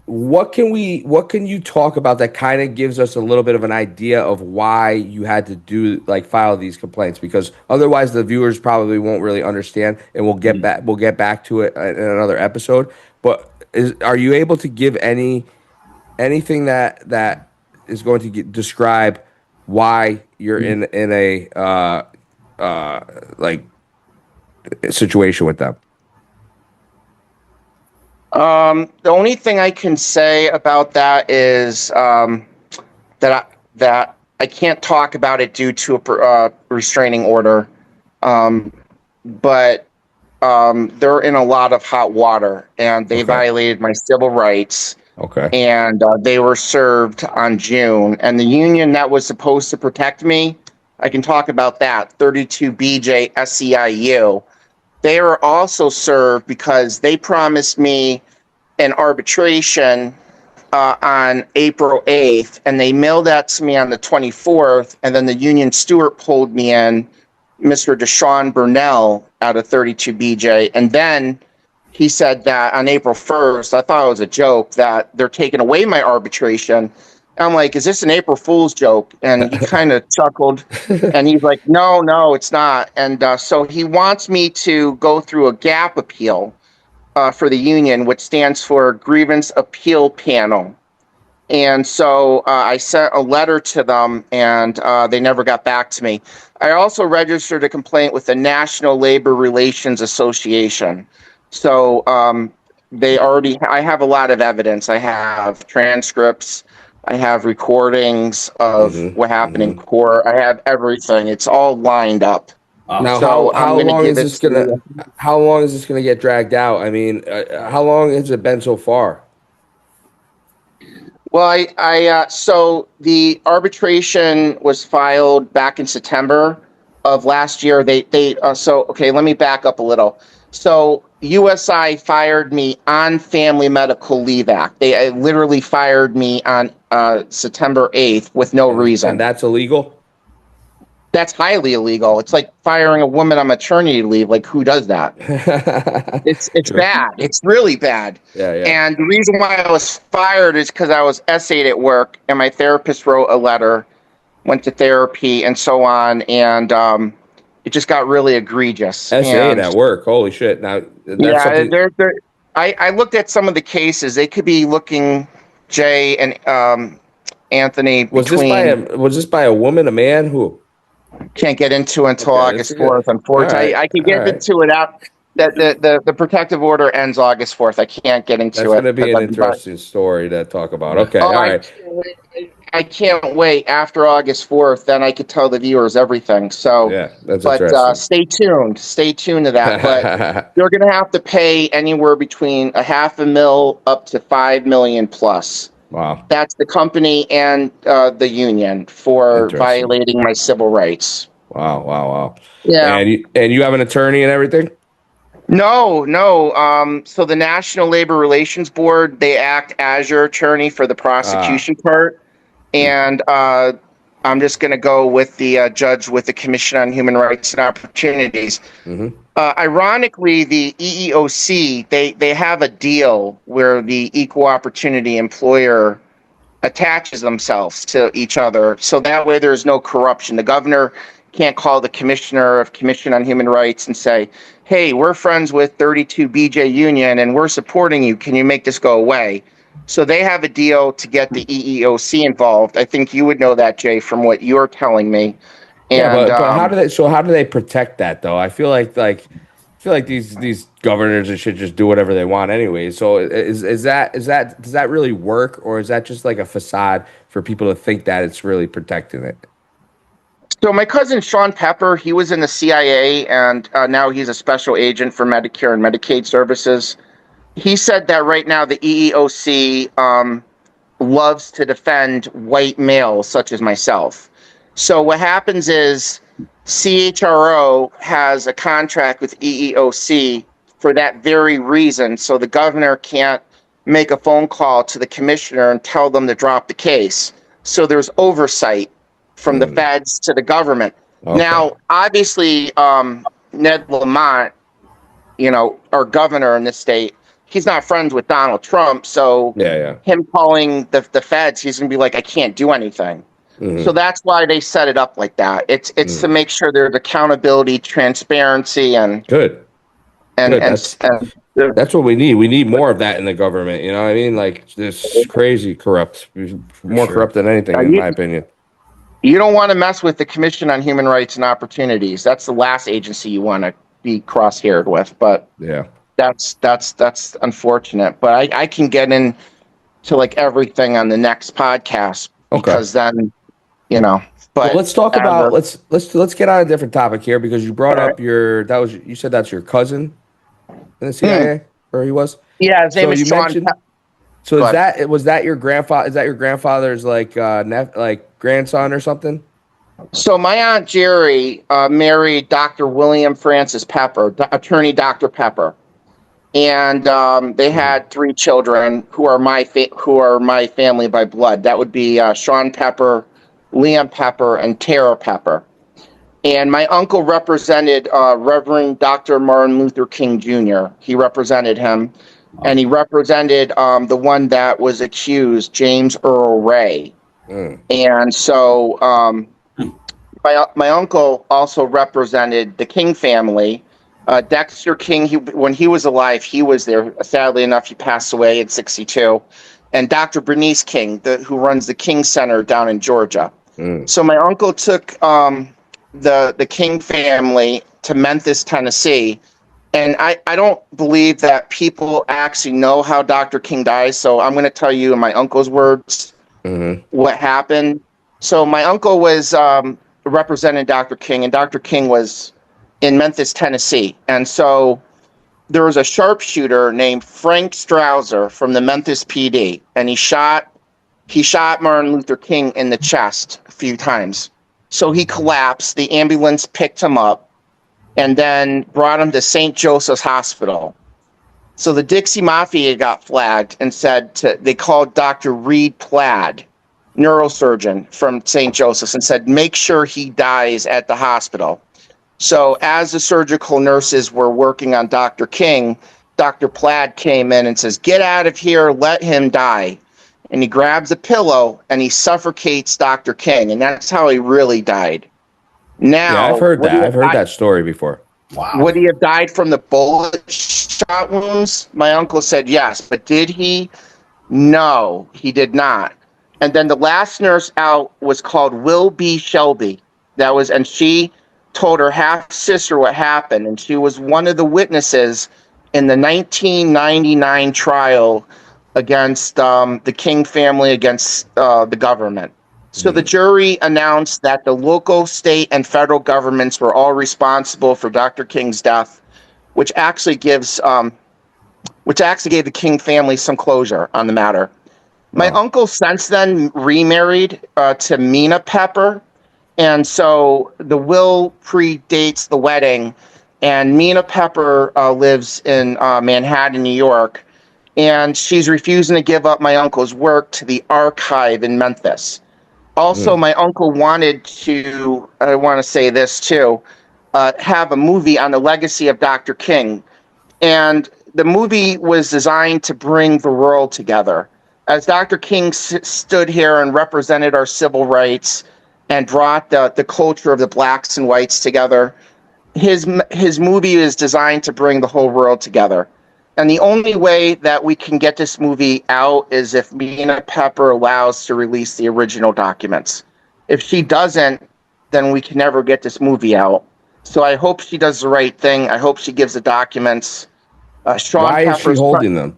S2: what can you talk about that kind of gives us a little bit of an idea of why you had to file these complaints? Because otherwise the viewers probably won't really understand, and we'll get back to it in another episode. But are you able to give anything that is going to describe why you're in a situation with them?
S3: The only thing I can say about that is that I can't talk about it due to a restraining order. But they're in a lot of hot water, and they violated my civil rights.
S2: Okay.
S3: And they were served on June. And the union that was supposed to protect me, I can talk about that, 32 BJ SEIU. They were also served because they promised me an arbitration on April 8th, and they mailed that to me on the 24th, and then the union steward pulled me in, Mr. Deshaun Burnell, out of 32 BJ, and then he said that on April 1st, I thought it was a joke, that they're taking away my arbitration. I'm like, is this an April Fool's joke? And he kind of chuckled, and he's like, no, it's not. And so he wants me to go through a gap appeal for the union, which stands for Grievance Appeal Panel. And so I sent a letter to them, and they never got back to me. I also registered a complaint with the National Labor Relations Association. So I have a lot of evidence. I have transcripts. I have recordings of what happened in court. I have everything. It's all lined up.
S2: Now,
S3: So
S2: how long is this gonna get dragged out? I mean, how long has it been so far?
S3: Well, so the arbitration was filed back in September of last year. Okay, let me back up a little. So USI fired me on Family Medical Leave Act. They literally fired me on September 8th with no reason.
S2: And that's illegal?
S3: That's highly illegal. It's like firing a woman on maternity leave. Like, who does that? It's bad. It's really bad.
S2: Yeah.
S3: And the reason why I was fired is because I was essayed at work, and my therapist wrote a letter, went to therapy, and so on, and it just got really egregious.
S2: Essayed at work. Holy shit! Now,
S3: I looked at some of the cases. They could be looking, Jay and Anthony.
S2: Was this by a woman, a man? Who?
S3: Can't get into until August 4th. Unfortunately, right. I can get into it out. The protective order ends August 4th. I can't get into
S2: That's
S3: it.
S2: That's going to be an interesting story to talk about. Okay, all right.
S3: I can't wait after August 4th. Then I could tell the viewers everything. So,
S2: yeah, that's interesting.
S3: Stay tuned. Stay tuned to that. But you're going to have to pay anywhere between $500,000 up to $5 million plus.
S2: Wow.
S3: That's the company and the union for violating my civil rights.
S2: Wow.
S3: Yeah.
S2: And you have an attorney and everything?
S3: No. So the National Labor Relations Board, they act as your attorney for the prosecution part. And I'm just going to go with the judge with the Commission on Human Rights and Opportunities.
S2: Mm-hmm.
S3: Ironically, the EEOC, they have a deal where the equal opportunity employer attaches themselves to each other. So that way there's no corruption. The governor can't call the commissioner of Commission on Human Rights and say, hey, we're friends with 32 BJ Union and we're supporting you. Can you make this go away? So they have a deal to get the EEOC involved. I think you would know that, Jay, from what you're telling me. And,
S2: but how do they protect that though? I feel like these governors should just do whatever they want anyway. So does that really work, or is that just like a facade for people to think that it's really protecting it?
S3: So my cousin Sean Pepper, he was in the CIA, and now he's a special agent for Medicare and Medicaid services. He said that right now the EEOC loves to defend white males such as myself. So what happens is CHRO has a contract with EEOC for that very reason. So the governor can't make a phone call to the commissioner and tell them to drop the case. So there's oversight from the feds to the government. Okay. Now, obviously, Ned Lamont, our governor in this state, he's not friends with Donald Trump. So him calling the feds, he's going to be like, I can't do anything. Mm-hmm. So that's why they set it up like that. It's to make sure there's accountability, transparency, and
S2: good. That's what we need. We need more of that in the government. You know what I mean? Like, this crazy corrupt, more corrupt than anything, in my opinion.
S3: You don't want to mess with the Commission on Human Rights and Opportunities. That's the last agency you want to be cross-haired with. But that's unfortunate. But I can get into like everything on the next podcast because then. But
S2: let's talk about let's get on a different topic here, because you brought up you said that's your cousin in the CIA, or he was?
S3: Yeah, his name is Sean.
S2: So was that your grandfather? Is that your grandfather's like grandson or something?
S3: So my Aunt Jerry married Dr. William Francis Pepper, attorney Dr. Pepper. and they had 3 children who are my family by blood. That would be Sean Pepper, Liam Pepper, and Tara Pepper. And my uncle represented Reverend Dr. Martin Luther King Jr. He represented him, and he represented the one that was accused, James Earl Ray. And so my uncle also represented the King family. Dexter King, when he was alive, he was there. Sadly enough, he passed away at 62. And Dr. Bernice King, who runs the King Center down in Georgia. So my uncle took the King family to Memphis, Tennessee. And I don't believe that people actually know how Dr. King died. So I'm going to tell you in my uncle's words what happened. So my uncle was representing Dr. King, and Dr. King was in Memphis, Tennessee. And so there was a sharpshooter named Frank Strouser from the Memphis PD, and he shot Martin Luther King in the chest a few times. So he collapsed. The ambulance picked him up and then brought him to St. Joseph's Hospital. So the Dixie Mafia got flagged and they called Dr. Reed Plaid, neurosurgeon from St. Joseph's, and said, make sure he dies at the hospital. So as the surgical nurses were working on Dr. King, Dr. Plaid came in and says, get out of here, let him die. And he grabs a pillow and he suffocates Dr. King, and that's how he really died. Now,
S2: I've heard that. I've heard that story before.
S4: Wow.
S3: Would he have died from the bullet shot wounds? My uncle said yes, but did he? No, he did not. And then the last nurse out was called Will B. Shelby. And she told her half sister what happened, and she was one of the witnesses in the 1999 trial against the King family, against the government. So the jury announced that the local, state, and federal governments were all responsible for Dr. King's death, which actually gave the King family some closure on the matter. My uncle since then remarried to Mina Pepper, and so the will predates the wedding. And Mina Pepper lives in Manhattan, New York, and she's refusing to give up my uncle's work to the archive in Memphis. Also, my uncle wanted to, I want to say this too, have a movie on the legacy of Dr. King. And the movie was designed to bring the world together. As Dr. King stood here and represented our civil rights and brought the culture of the blacks and whites together, his movie is designed to bring the whole world together. And the only way that we can get this movie out is if Mina Pepper allows to release the original documents. If she doesn't, then we can never get this movie out. So I hope she does the right thing. I hope she gives the documents.
S2: Why is she holding them?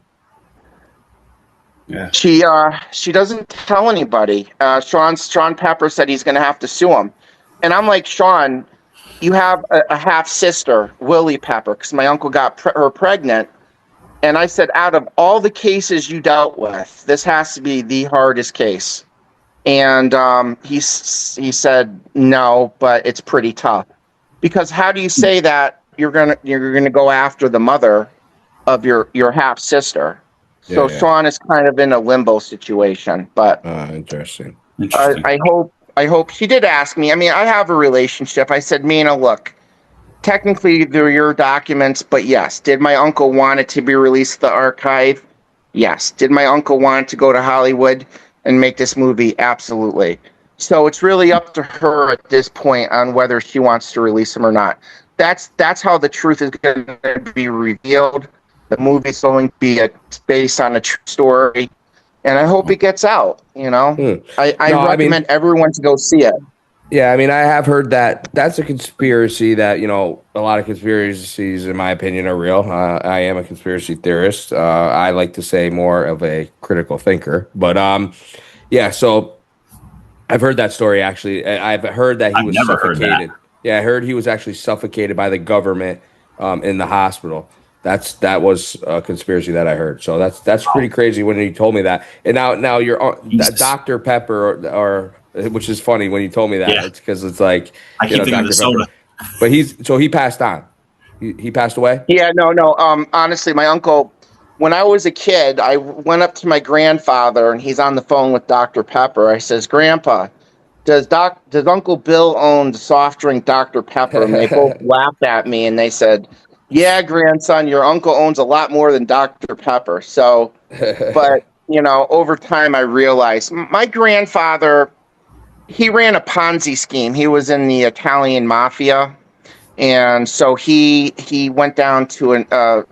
S4: Yeah.
S3: She doesn't tell anybody. Sean Pepper said he's going to have to sue him. And I'm like, Sean, you have a half sister, Willie Pepper, because my uncle got her pregnant. And I said, out of all the cases you dealt with, this has to be the hardest case. And he said, no, but it's pretty tough. Because how do you say that you're gonna go after the mother of your half sister? So Sean is kind of in a limbo situation. But
S2: interesting.
S3: I hope she did ask me. I mean, I have a relationship. I said, Mina, look. Technically, they're your documents, but yes. Did my uncle want it to be released to the archive? Yes. Did my uncle want it to go to Hollywood and make this movie? Absolutely. So it's really up to her at this point on whether she wants to release them or not. That's how the truth is going to be revealed. The movie's going to be based on a true story, and I hope it gets out. I recommend everyone to go see it.
S2: Yeah, I mean, I have heard that that's a conspiracy that, a lot of conspiracies, in my opinion, are real. I am a conspiracy theorist. I like to say more of a critical thinker. But, so I've heard that story, actually. I've heard that he was suffocated. Heard that. Yeah, I heard he was actually suffocated by the government in the hospital. That was a conspiracy that I heard. So that's pretty crazy when he told me that. And now you're Dr. Pepper or which is funny when you told me that. Yeah. It's because it's like
S4: I keep thinking of the soda.
S2: But he passed on. He passed away.
S3: Yeah, no. Honestly, my uncle, when I was a kid, I went up to my grandfather and he's on the phone with Dr. Pepper. I says, Grandpa, does Uncle Bill own the soft drink Dr. Pepper? And they both laughed at me and they said, yeah, grandson, your uncle owns a lot more than Dr. Pepper. So, but over time I realized my grandfather, he ran a Ponzi scheme. He was in the Italian mafia. And so he went down to an island,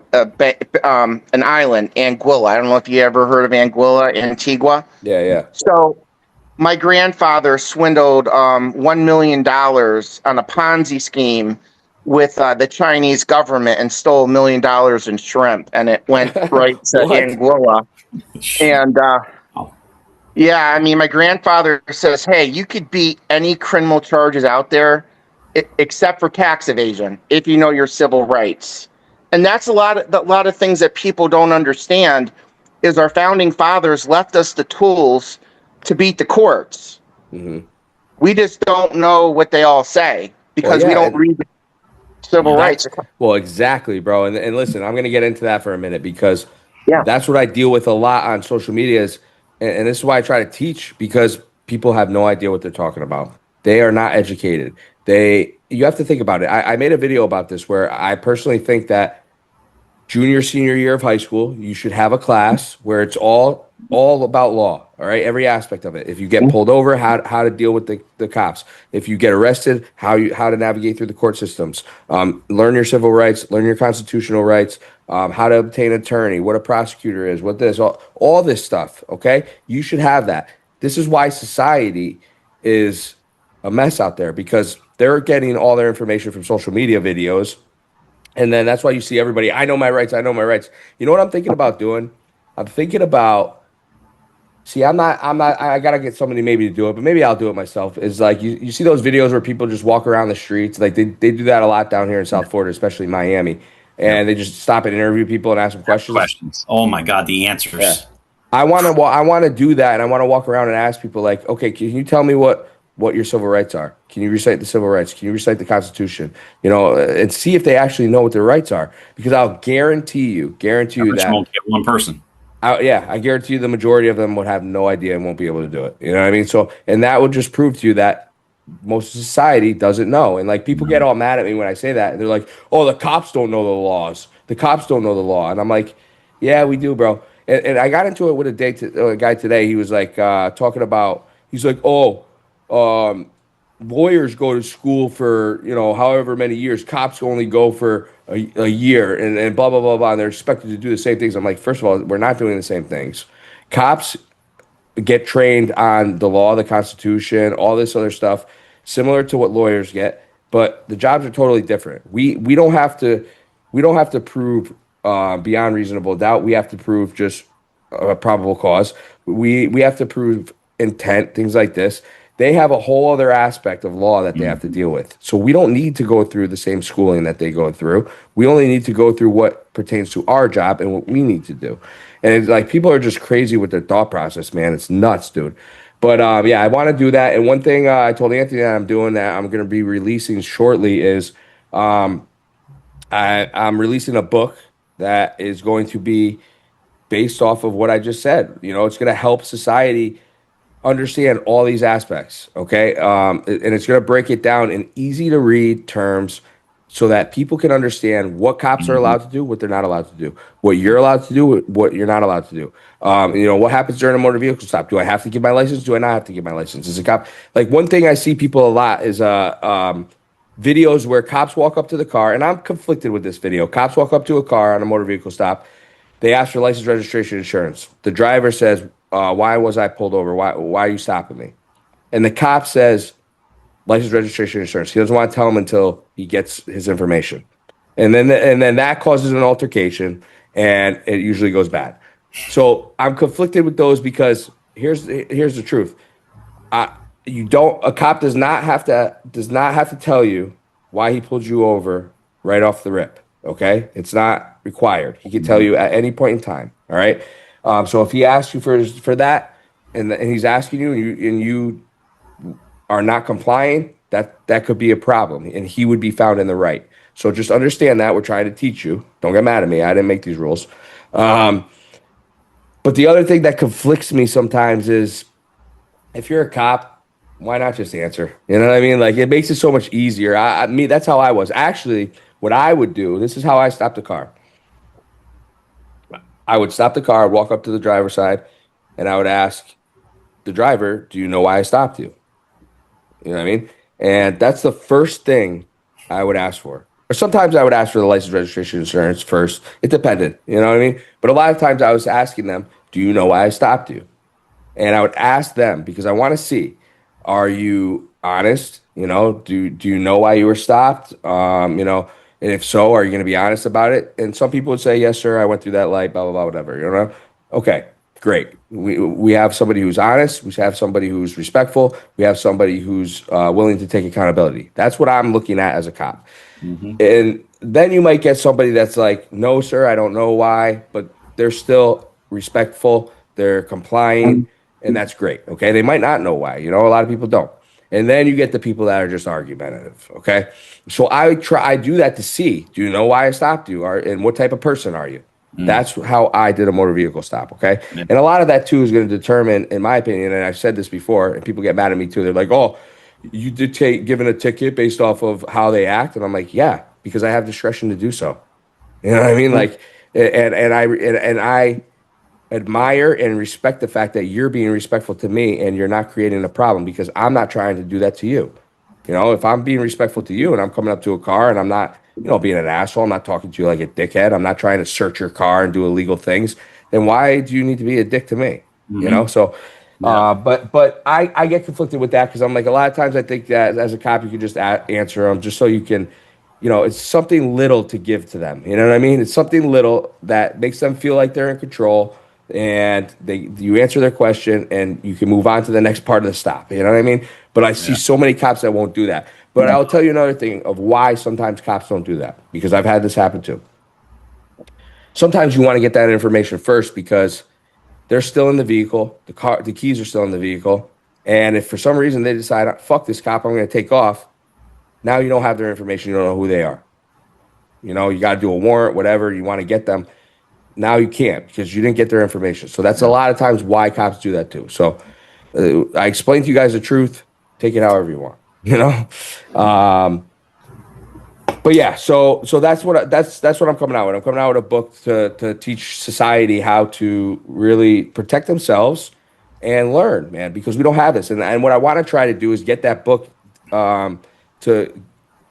S3: Anguilla. I don't know if you ever heard of Anguilla, Antigua.
S2: Yeah.
S3: So my grandfather swindled $1 million on a Ponzi scheme with the Chinese government and stole $1 million in shrimp, and it went right to
S2: What?
S3: Anguilla. And yeah, I mean, my grandfather says, "Hey, you could beat any criminal charges out there, except for tax evasion, if you know your civil rights." And that's a lot of things that people don't understand. Is our founding fathers left us the tools to beat the courts.
S2: Mm-hmm.
S3: We just don't know what they all say because we don't read civil rights.
S2: Well, exactly, bro. And listen, I'm going to get into that for a minute because
S3: Yeah.
S2: that's what I deal with a lot on social medias. And this is why I try to teach, because people have no idea what they're talking about. They are not educated. You have to think about it. I made a video about this where I personally think that junior, senior year of high school, you should have a class where it's all about law. All right, every aspect of it. If you get pulled over, how to deal with the cops. If you get arrested, how to navigate through the court systems. Learn your civil rights, learn your constitutional rights. How to obtain an attorney, what a prosecutor is, what this, all this stuff. Okay, you should have that. This is why society is a mess out there, because they're getting all their information from social media videos. And then that's why you see everybody, I know my rights, I know my rights. You know what I'm thinking about doing? I'm thinking about, I got to get somebody maybe to do it, but maybe I'll do it myself. Is like, you see those videos where people just walk around the streets. Like they do that a lot down here in South Florida, especially Miami. And they just stop and interview people and ask them questions.
S4: Oh my God, the answers.
S2: Yeah. I want to do that. And I want to walk around and ask people like, okay, can you tell me what your civil rights are? Can you recite the civil rights? Can you recite the Constitution? And see if they actually know what their rights are. Because I'll guarantee you that
S4: won't get one person.
S2: I guarantee you the majority of them would have no idea and won't be able to do it. You know what I mean? So, and that would just prove to you that most of society doesn't know. And like people get all mad at me when I say that. They're like, "Oh, the cops don't know the laws. The cops don't know the law." And I'm like, "Yeah, we do, bro." And I got into it with a guy today. He was like talking about. He's like, "Oh, lawyers go to school for however many years. Cops only go for a year, and blah blah blah blah. And they're expected to do the same things." I'm like, first of all, we're not doing the same things. Cops get trained on the law, the Constitution, all this other stuff, similar to what lawyers get, but the jobs are totally different. We don't have to prove beyond reasonable doubt. We have to prove just a probable cause. We have to prove intent, things like this. They have a whole other aspect of law that they have to deal with. So we don't need to go through the same schooling that they go through. We only need to go through what pertains to our job and what we need to do. And it's like people are just crazy with their thought process, man. It's nuts, dude. But yeah, I want to do that. And one thing I told Anthony that I'm doing that I'm going to be releasing shortly is I'm releasing a book that is going to be based off of what I just said. It's going to help society understand all these aspects, okay? And it's going to break it down in easy to read terms so that people can understand what cops are allowed to do, what they're not allowed to do, what you're allowed to do, what you're not allowed to do. What happens during a motor vehicle stop? Do I have to give my license? Do I not have to give my license? Is a cop like one thing I see people a lot is videos where cops walk up to the car, and I'm conflicted with this video. Cops walk up to a car on a motor vehicle stop. They ask for license, registration, insurance. The driver says, "Why was I pulled over? Why are you stopping me?" And the cop says, "License, registration, insurance." He doesn't want to tell him until he gets his information, and then that causes an altercation, and it usually goes bad. So I'm conflicted with those because here's the truth: a cop does not have to tell you why he pulled you over right off the rip. Okay, it's not required. He can tell you at any point in time. All right. So if he asks you for that, and he's asking you, and you are not complying, that could be a problem, and he would be found in the right. So just understand that we're trying to teach you. Don't get mad at me. I didn't make these rules. But the other thing that conflicts me sometimes is if you're a cop, why not just answer? You know what I mean? Like it makes it so much easier. Me, that's how I was. Actually, what I would do, this is how I stopped the car. I would stop the car, walk up to the driver's side, and I would ask the driver, "Do you know why I stopped you?" You know what I mean? And that's the first thing I would ask for. Or sometimes I would ask for the license, registration, insurance first. It depended. You know what I mean? But a lot of times I was asking them, "Do you know why I stopped you?" And I would ask them because I want to see, are you honest? Do you know why you were stopped? And if so, are you going to be honest about it? And some people would say, yes, sir, I went through that light, blah, blah, blah, whatever, Okay, great. We have somebody who's honest. We have somebody who's respectful. We have somebody who's willing to take accountability. That's what I'm looking at as a cop. And then you might get somebody that's like, no, sir, I don't know why, but they're still respectful. They're complying, and that's great. Okay. They might not know why. A lot of people don't. And then you get the people that are just argumentative. Okay. So I do that to see, do you know why I stopped you? And what type of person are you? That's how I did a motor vehicle stop. Okay. And a lot of that too is going to determine, in my opinion, and I've said this before, and people get mad at me too. They're like, oh, you did take given a ticket based off of how they act. And I'm like, yeah, because I have discretion to do so. You know what I mean? Like, and I admire and respect the fact that you're being respectful to me and you're not creating a problem because I'm not trying to do that to you. If I'm being respectful to you and I'm coming up to a car and I'm not, being an asshole, I'm not talking to you like a dickhead, I'm not trying to search your car and do illegal things, then why do you need to be a dick to me? So, but I get conflicted with that because I'm like, a lot of times I think that as a cop, you can just answer them just so you can, it's something little to give to them. You know what I mean? It's something little that makes them feel like they're in control and you answer their question and you can move on to the next part of the stop. You know what I mean? But I see so many cops that won't do that. But I'll tell you another thing of why sometimes cops don't do that, because I've had this happen too. Sometimes you want to get that information first because they're still in the vehicle, the keys are still in the vehicle, and if for some reason they decide, fuck this cop, I'm going to take off, now you don't have their information, you don't know who they are. You got to do a warrant, whatever, you want to get them. Now you can't because you didn't get their information. So that's a lot of times why cops do that too. So I explained to you guys the truth. Take it however you want. But yeah, so that's what I'm coming out with. I'm coming out with a book to teach society how to really protect themselves and learn, man, because we don't have this. And what I want to try to do is get that book to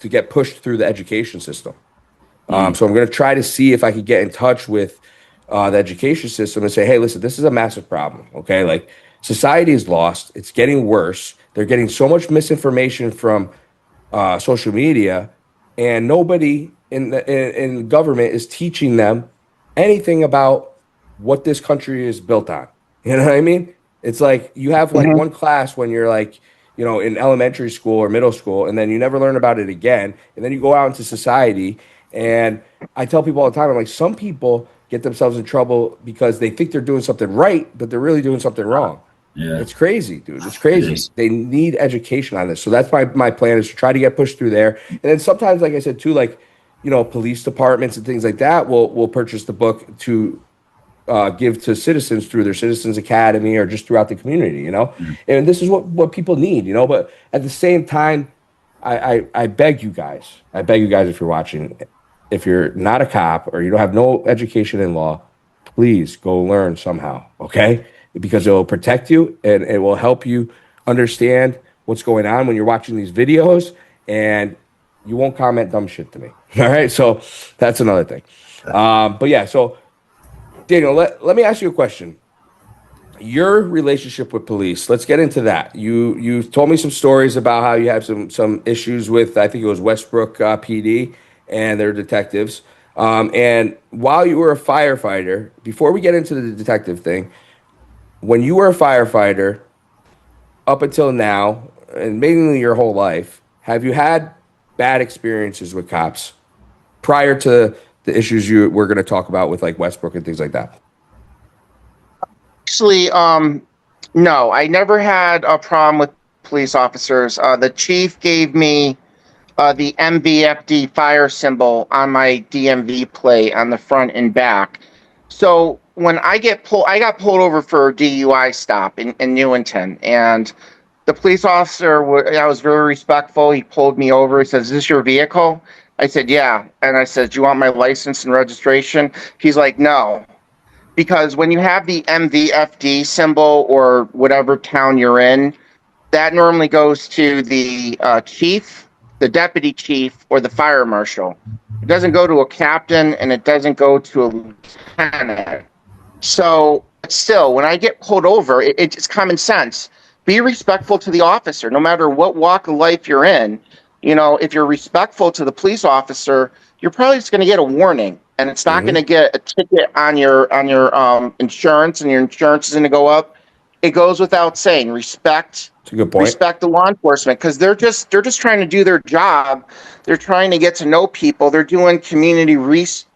S2: get pushed through the education system. So I'm going to try to see if I could get in touch with the education system and say, hey, listen, this is a massive problem. Okay, like society is lost. It's getting worse. They're getting so much misinformation from social media, and nobody in government is teaching them anything about what this country is built on. You know what I mean? It's like you have like one class when you're like, in elementary school or middle school, and then you never learn about it again. And then you go out into society. And I tell people all the time, I'm like, some people get themselves in trouble because they think they're doing something right, but they're really doing something wrong. Yeah. It's crazy, dude. It's crazy. They need education on this. So that's my plan, is to try to get pushed through there. And then sometimes, like I said, too, like, police departments and things like that will purchase the book to give to citizens through their Citizens Academy or just throughout the community, And this is what people need, But at the same time, I beg you guys, if you're watching, if you're not a cop or you don't have no education in law, please go learn somehow, okay? Because it will protect you and it will help you understand what's going on when you're watching these videos, and you won't comment dumb shit to me. All right, so that's another thing. But yeah, so Daniel, let me ask you a question. Your relationship with police, let's get into that. You told me some stories about how you had some issues with, I think it was Westbrook PD and their detectives. And while you were a firefighter, before we get into the detective thing, when you were a firefighter up until now, and mainly your whole life, have you had bad experiences with cops prior to the issues we're going to talk about with like Westbrook and things like that?
S3: Actually, no, I never had a problem with police officers. The chief gave me the MVFD fire symbol on my DMV plate on the front and back. So when I got pulled over for a DUI stop in Newington, and the police officer, I was very respectful. He pulled me over. He says, "Is this your vehicle?" I said, "Yeah." And I said, "Do you want my license and registration?" He's like, "No." Because when you have the MVFD symbol or whatever town you're in, that normally goes to the chief, the deputy chief, or the fire marshal. It doesn't go to a captain and it doesn't go to a lieutenant. So still, when I get pulled over, it's common sense. Be respectful to the officer, no matter what walk of life you're in. You know, if you're respectful to the police officer, you're probably just going to get a warning, and it's not going to get a ticket on your insurance, and your insurance is going to go up. It goes without saying. Respect.
S2: It's a good point.
S3: Respect the law enforcement, because they're just trying to do their job. They're trying to get to know people. They're doing community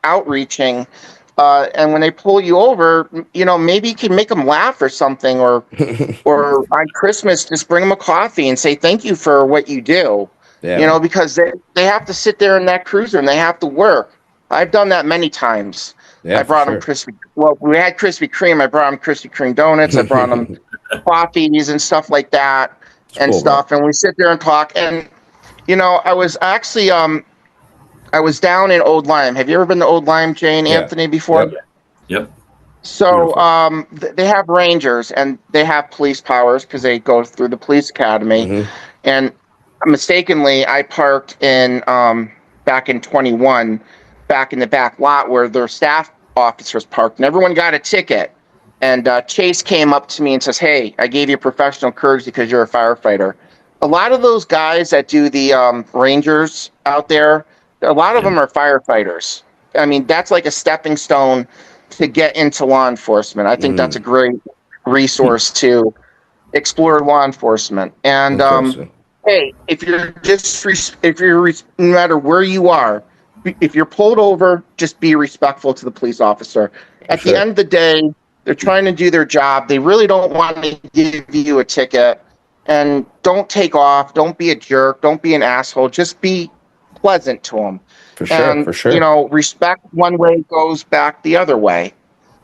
S3: outreaching. And when they pull you over, you know, maybe you can make them laugh or something, or on Christmas, just bring them a coffee and say thank you for what you do.
S2: Yeah.
S3: You know, because they have to sit there in that cruiser and they have to work. I've done that many times.
S2: Yeah,
S3: I brought them we had Krispy Kreme. I brought them Krispy Kreme donuts. I brought them coffees and stuff like that and
S2: cool,
S3: stuff. Bro. And we sit there and talk. And, you know, I was actually, I was down in Old Lyme. Have you ever been to Old Lyme, Jane, Anthony, before?
S4: Yep.
S3: So they have rangers and they have police powers because they go through the police academy. And mistakenly, I parked in back in 21, back in the back lot where their staff officers parked, and everyone got a ticket. And Chase came up to me and says, "Hey, I gave you professional courtesy because you're a firefighter." A lot of those guys that do the rangers out there, a lot of them are firefighters. I mean, that's like a stepping stone to get into law enforcement. I think that's a great resource to explore law enforcement. And hey, no matter where you are, if you're pulled over, just be respectful to the police officer. At the end of the day, they're trying to do their job. They really don't want to give you a ticket. And don't take off. Don't be a jerk. Don't be an asshole. Just be pleasant to them.
S2: For sure.
S3: You know, respect one way goes back the other way.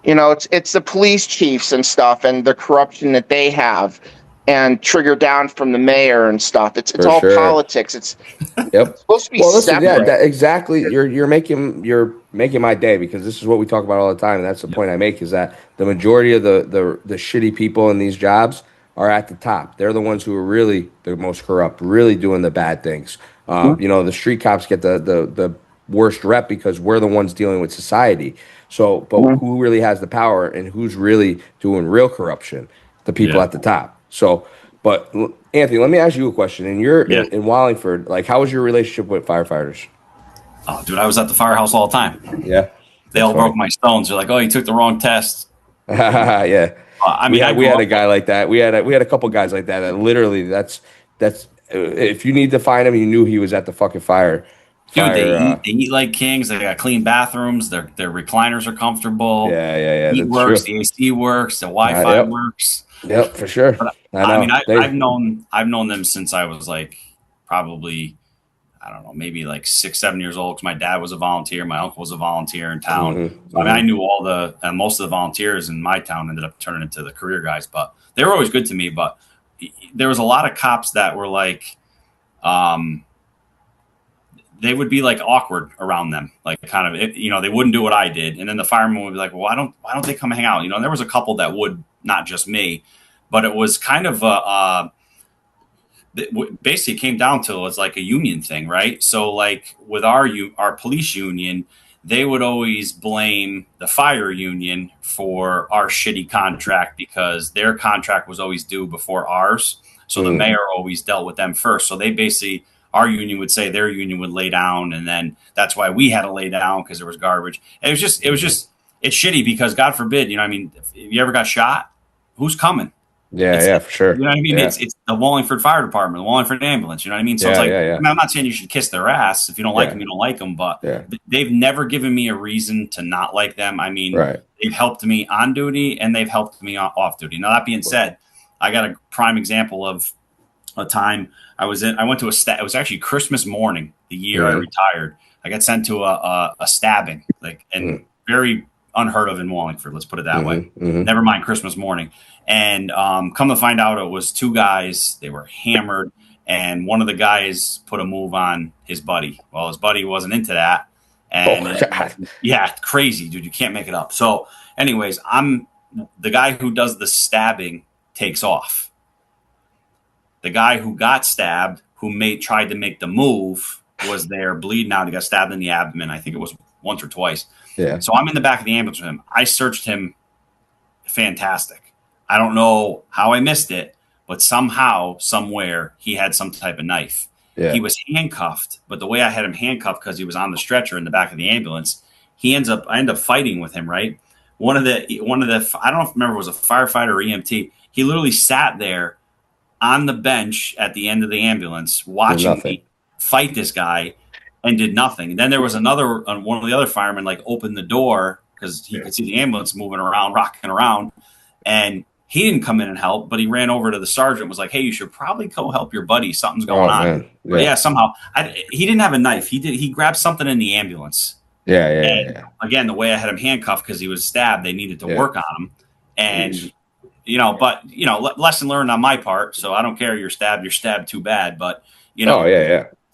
S3: You know, it's the police chiefs and stuff and the corruption that they have and trigger down from the mayor and stuff. It's all politics. It's supposed to be separate.
S2: Yeah, exactly. You're making my day, because this is what we talk about all the time, and that's the point I make, is that the majority of the shitty people in these jobs are at the top. They're the ones who are really the most corrupt, really doing the bad things. You know, the street cops get the worst rep because we're the ones dealing with society. So, but who really has the power and who's really doing real corruption? The people at the top. So, but Anthony, let me ask you a question. And you're in Wallingford. Like, how was your relationship with firefighters?
S4: Oh, dude, I was at the firehouse all the time.
S2: Yeah.
S4: They all broke my stones. They're like, "Oh, you took the wrong test."
S2: Yeah.
S4: I mean,
S2: we had a guy like that. We had a couple guys like that. That literally, that's if you need to find him, you knew he was at the fucking fire.
S4: Dude, they eat like kings. They got clean bathrooms. Their recliners are comfortable.
S2: Yeah.
S4: Heat works. The AC works. The Wi-Fi works.
S2: Yep, for sure.
S4: But, I mean, I've known them since I was like probably, I don't know, maybe like 6, 7 years old. Because my dad was a volunteer. My uncle was a volunteer in town. So, I mean, I knew most of the volunteers in my town ended up turning into the career guys. But they were always good to me. But there was a lot of cops that were like, they would be like awkward around them, like kind of, you know, they wouldn't do what I did. And then the fireman would be like, "Well, why don't they come hang out?" You know, and there was a couple that would, not just me, but it was kind of basically came down to, it was like a union thing, right? So like with our police union, they would always blame the fire union for our shitty contract because their contract was always due before ours. So the mayor always dealt with them first. So they basically, our union would say their union would lay down, and then that's why we had to lay down, because there was garbage. And it's shitty because, God forbid, you know, I mean, if you ever got shot, who's coming?
S2: Yeah, for sure.
S4: You know what I mean? Yeah. It's the Wallingford Fire Department, the Wallingford Ambulance. You know what I mean? So it's like, I mean, I'm not saying you should kiss their ass. If you don't like them, you don't like them. But they've never given me a reason to not like them. I mean, they've helped me on duty and they've helped me off duty. Now, that being said, I got a prime example of a time I went to it was actually Christmas morning, the year I retired. I got sent to a stabbing, like, and very unheard of in Wallingford. Let's put it that way. Never mind Christmas morning. And come to find out, it was two guys. They were hammered, and one of the guys put a move on his buddy. Well, his buddy wasn't into that, and yeah, crazy, dude. You can't make it up. So, anyways, I'm the guy who does the stabbing takes off. The guy who got stabbed, tried to make the move, was there bleeding out. He got stabbed in the abdomen. I think it was once or twice.
S2: Yeah.
S4: So I'm in the back of the ambulance with him. I searched him. Fantastic. I don't know how I missed it, but somehow, somewhere, he had some type of knife. Yeah. He was handcuffed, but the way I had him handcuffed, because he was on the stretcher in the back of the ambulance, I end up fighting with him, right? One of the I don't remember if it was a firefighter or EMT. He literally sat there on the bench at the end of the ambulance watching me fight this guy and did nothing. And then there was one of the other firemen like opened the door because he could see the ambulance moving around, rocking around. And he didn't come in and help, but he ran over to the sergeant and was like, hey, you should probably go help your buddy. Something's going on. Yeah. Somehow he didn't have a knife. He grabbed something in the ambulance. Yeah. Again, the way I had him handcuffed because he was stabbed, they needed to work on him. And lesson learned on my part. So I don't care. You're stabbed too bad. But,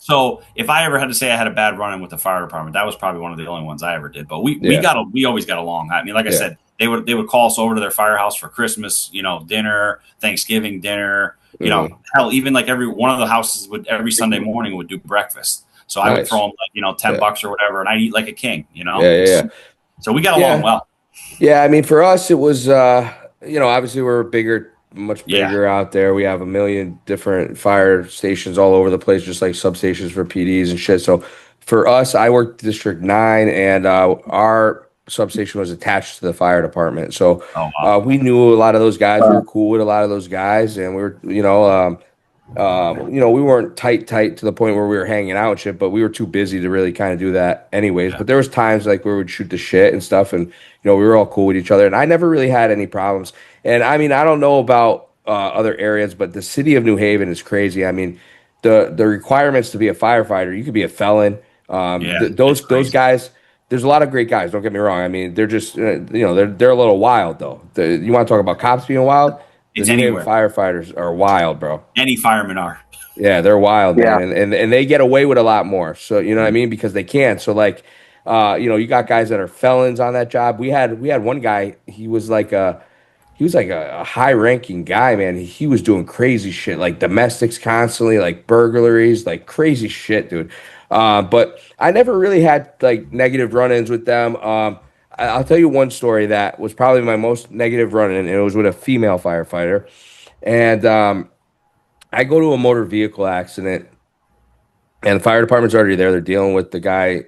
S4: So if I ever had to say I had a bad run-in with the fire department, that was probably one of the only ones I ever did. But we always got along. I mean, like I said, they would call us over to their firehouse for Christmas, dinner, Thanksgiving dinner, hell, even like every one of the houses every Sunday morning would do breakfast. So I would throw them like, $10 or whatever. And I'd eat like a king, So we got along well.
S2: Yeah. I mean, for us, it was, obviously we're much bigger out there. We have a million different fire stations all over the place, just like substations for PDs and shit. So for us, I worked District 9 and our substation was attached to the fire department. So we knew a lot of those guys. We were cool with a lot of those guys. And we were, we weren't tight to the point where we were hanging out and shit, but we were too busy to really kind of do that anyways. But there was times like where we'd shoot the shit and stuff. And, we were all cool with each other. And I never really had any problems. And I mean, I don't know about other areas, but the city of New Haven is crazy. I mean, the requirements to be a firefighter, you could be a felon. Those guys, there's a lot of great guys. Don't get me wrong. I mean, they're just, they're a little wild though. You want to talk about cops being wild?
S4: It's anywhere.
S2: Firefighters are wild, bro.
S4: Any firemen are.
S2: Yeah, they're wild, man. And they get away with a lot more. So, you know what I mean? Because they can. So like, you got guys that are felons on that job. We had one guy, he was like a high-ranking guy, man. He was doing crazy shit, like domestics constantly, like burglaries, like crazy shit, dude. But I never really had like negative run-ins with them. I'll tell you one story that was probably my most negative run-in, and it was with a female firefighter. And I go to a motor vehicle accident, and the fire department's already there. They're dealing with the guy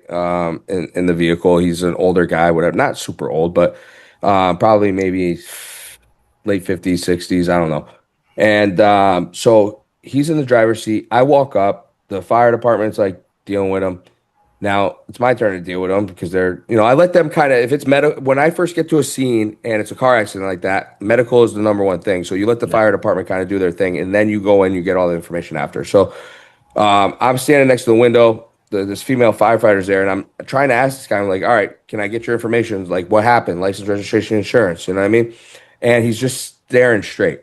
S2: in the vehicle. He's an older guy, whatever. Not super old, but probably maybe late 50s, 60s. I don't know. And so he's in the driver's seat. I walk up. The fire department's like dealing with him. Now it's my turn to deal with them because they're, I let them kind of, if it's when I first get to a scene and it's a car accident like that, medical is the number one thing. So you let the fire department kind of do their thing, and then you go in, you get all the information after. So I'm standing next to the window. This female firefighter's there, and I'm trying to ask this guy, I'm like, all right, can I get your information? Like, what happened? License, registration, insurance. You know what I mean? And he's just staring straight.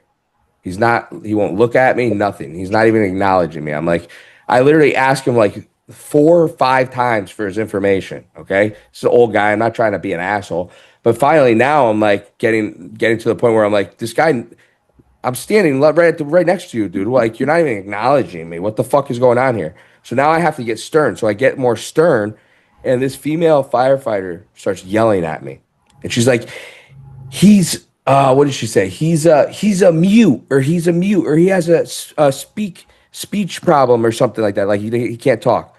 S2: He won't look at me, nothing. He's not even acknowledging me. I'm like, I literally asked him like 4 or 5 times for his information. Okay. This is an old guy. I'm not trying to be an asshole, but finally now I'm like getting to the point where I'm like, this guy, I'm standing right next to you, dude. Like, you're not even acknowledging me. What the fuck is going on here? So now I have to get stern. So I get more stern, and this female firefighter starts yelling at me, and she's like, what did she say? He's a mute, or he has a speech problem or something like that. Like he can't talk.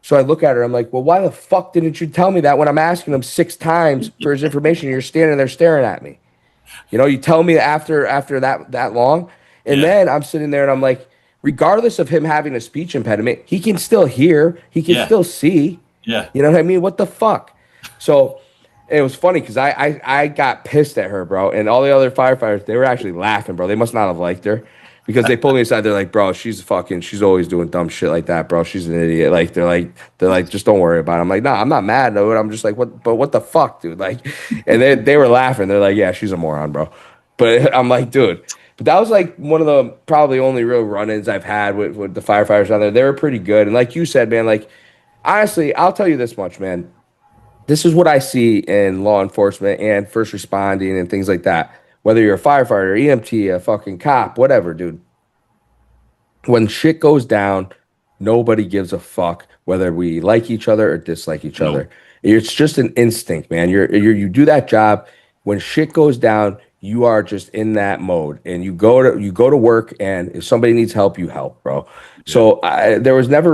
S2: So I look at her. I'm like, well, why the fuck didn't you tell me that when I'm asking him 6 times for his information? You're standing there staring at me. You tell me after that long. And then I'm sitting there and I'm like, regardless of him having a speech impediment, he can still hear. He can still see.
S4: Yeah.
S2: You know what I mean? What the fuck? So it was funny because I got pissed at her, bro. And all the other firefighters, they were actually laughing, bro. They must not have liked her. because they pulled me aside. They're like, bro, she's always doing dumb shit like that, bro. She's an idiot. Like they're like, just don't worry about it. I'm like, nah, I'm not mad, dude. I'm just like, what the fuck, dude? Like, and they were laughing. They're like, yeah, she's a moron, bro. But I'm like, dude. But that was like one of the probably only real run-ins I've had with the firefighters out there. They were pretty good. And like you said, man, like honestly, I'll tell you this much, man. This is what I see in law enforcement and first responding and things like that. Whether you're a firefighter, EMT, a fucking cop, whatever, dude. When shit goes down, nobody gives a fuck whether we like each other or dislike each
S4: No.
S2: other. It's just an instinct, man. You do that job. When shit goes down, you are just in that mode, and you go to work, and if somebody needs help, you help, bro. So I've never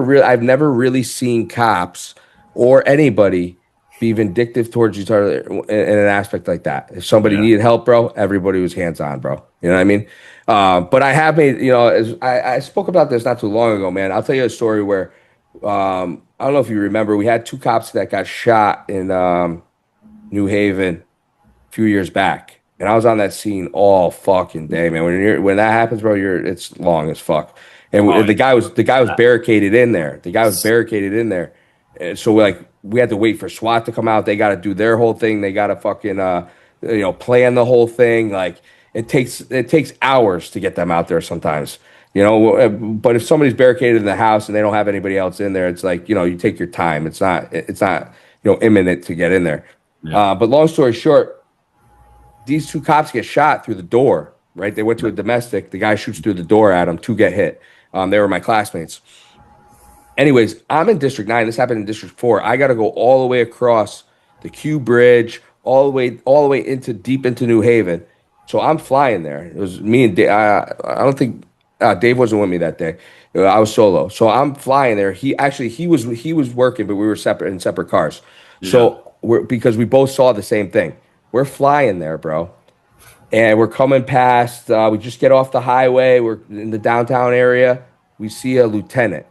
S2: really seen cops or anybody be vindictive towards each other in an aspect like that. If somebody
S4: Yeah.
S2: needed help, bro, everybody was hands on, bro. You know what I mean? But I have made, as I spoke about this not too long ago, man. I'll tell you a story where I don't know if you remember, we had two cops that got shot in New Haven a few years back, and I was on that scene all fucking day, man. When that happens, bro, it's long as fuck. And
S4: Oh,
S2: the guy was barricaded in there. The guy was barricaded in there. And so we had to wait for SWAT to come out. They got to do their whole thing. They got to fucking plan the whole thing. Like it takes hours to get them out there sometimes. But if somebody's barricaded in the house and they don't have anybody else in there, it's like, you take your time. It's not imminent to get in there.
S4: Yeah.
S2: But long story short, these two cops get shot through the door, right? They went to a domestic. The guy shoots through the door at them. Two get hit. They were my classmates. Anyways, I'm in District 9. This happened in District 4. I got to go all the way across the Q Bridge, all the way deep into New Haven. So I'm flying there. It was me and Dave. I don't think Dave wasn't with me that day. I was solo. So I'm flying there. He was working, but we were in separate cars. So because we both saw the same thing. We're flying there, bro. And we're coming past, we just get off the highway. We're in the downtown area. We see a lieutenant.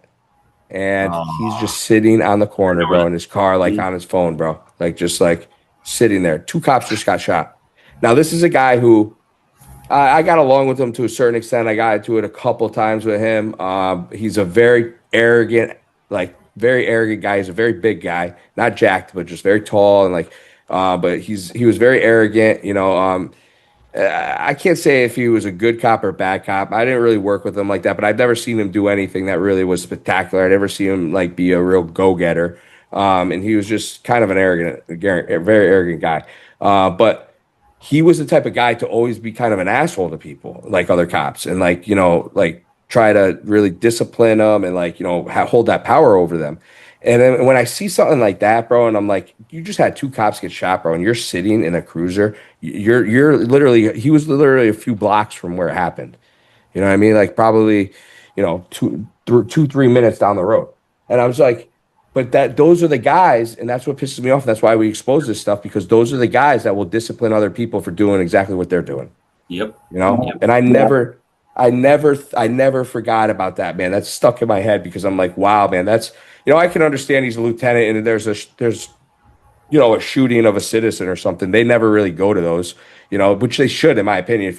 S2: And he's just sitting on the corner, bro, in his car, like on his phone, bro. Like just like sitting there. Two cops just got shot. Now, this is a guy who I got along with him to a certain extent. I got into it a couple times with him. He's a very arrogant guy. He's a very big guy, not jacked, but just very tall and but he was very arrogant, I can't say if he was a good cop or bad cop. I didn't really work with him like that, but I've never seen him do anything that really was spectacular. I never seen him be a real go-getter. And he was just kind of a very arrogant guy. But he was the type of guy to always be kind of an asshole to people, like other cops, and try to really discipline them and hold that power over them. And then when I see something like that, bro, and I'm like, you just had two cops get shot, bro, and you're sitting in a cruiser. He was literally a few blocks from where it happened. You know what I mean? Like probably, 3 minutes down the road. And I was like, but those are the guys, and that's what pisses me off. That's why we expose this stuff, because those are the guys that will discipline other people for doing exactly what they're doing.
S4: Yep.
S2: Yep. And I never forgot about that, man. That's stuck in my head because I'm like, wow, man, that's, I can understand he's a lieutenant and there's a shooting of a citizen or something. They never really go to those, which they should, in my opinion.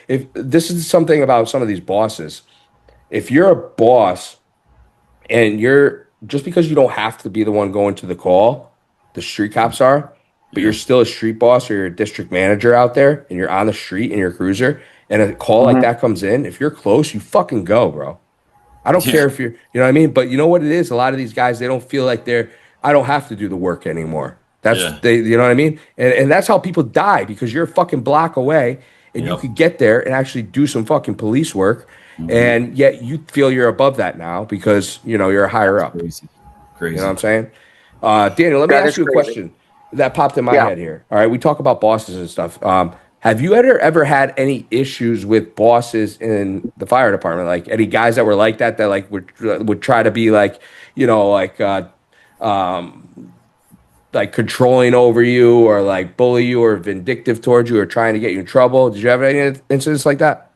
S2: If this is something about some of these bosses, if you're a boss and just because you don't have to be the one going to the call, the street cops are, but you're still a street boss or you're a district manager out there and you're on the street in your cruiser and a call like that comes in, if you're close, you fucking go, bro. I don't care if you know what I mean? But you know what it is? A lot of these guys, they don't feel like I don't have to do the work anymore. You know what I mean? And that's how people die, because you're a fucking block away and you could get there and actually do some fucking police work. And yet you feel you're above that now because, you're higher up.
S4: Crazy.
S2: You know what I'm saying? Daniel, let me ask you a question that popped in my head here. All right. We talk about bosses and stuff. Have you ever had any issues with bosses in the fire department? Like any guys that were like that would try to be controlling over you or bully you or vindictive towards you or trying to get you in trouble? Did you have any incidents like that?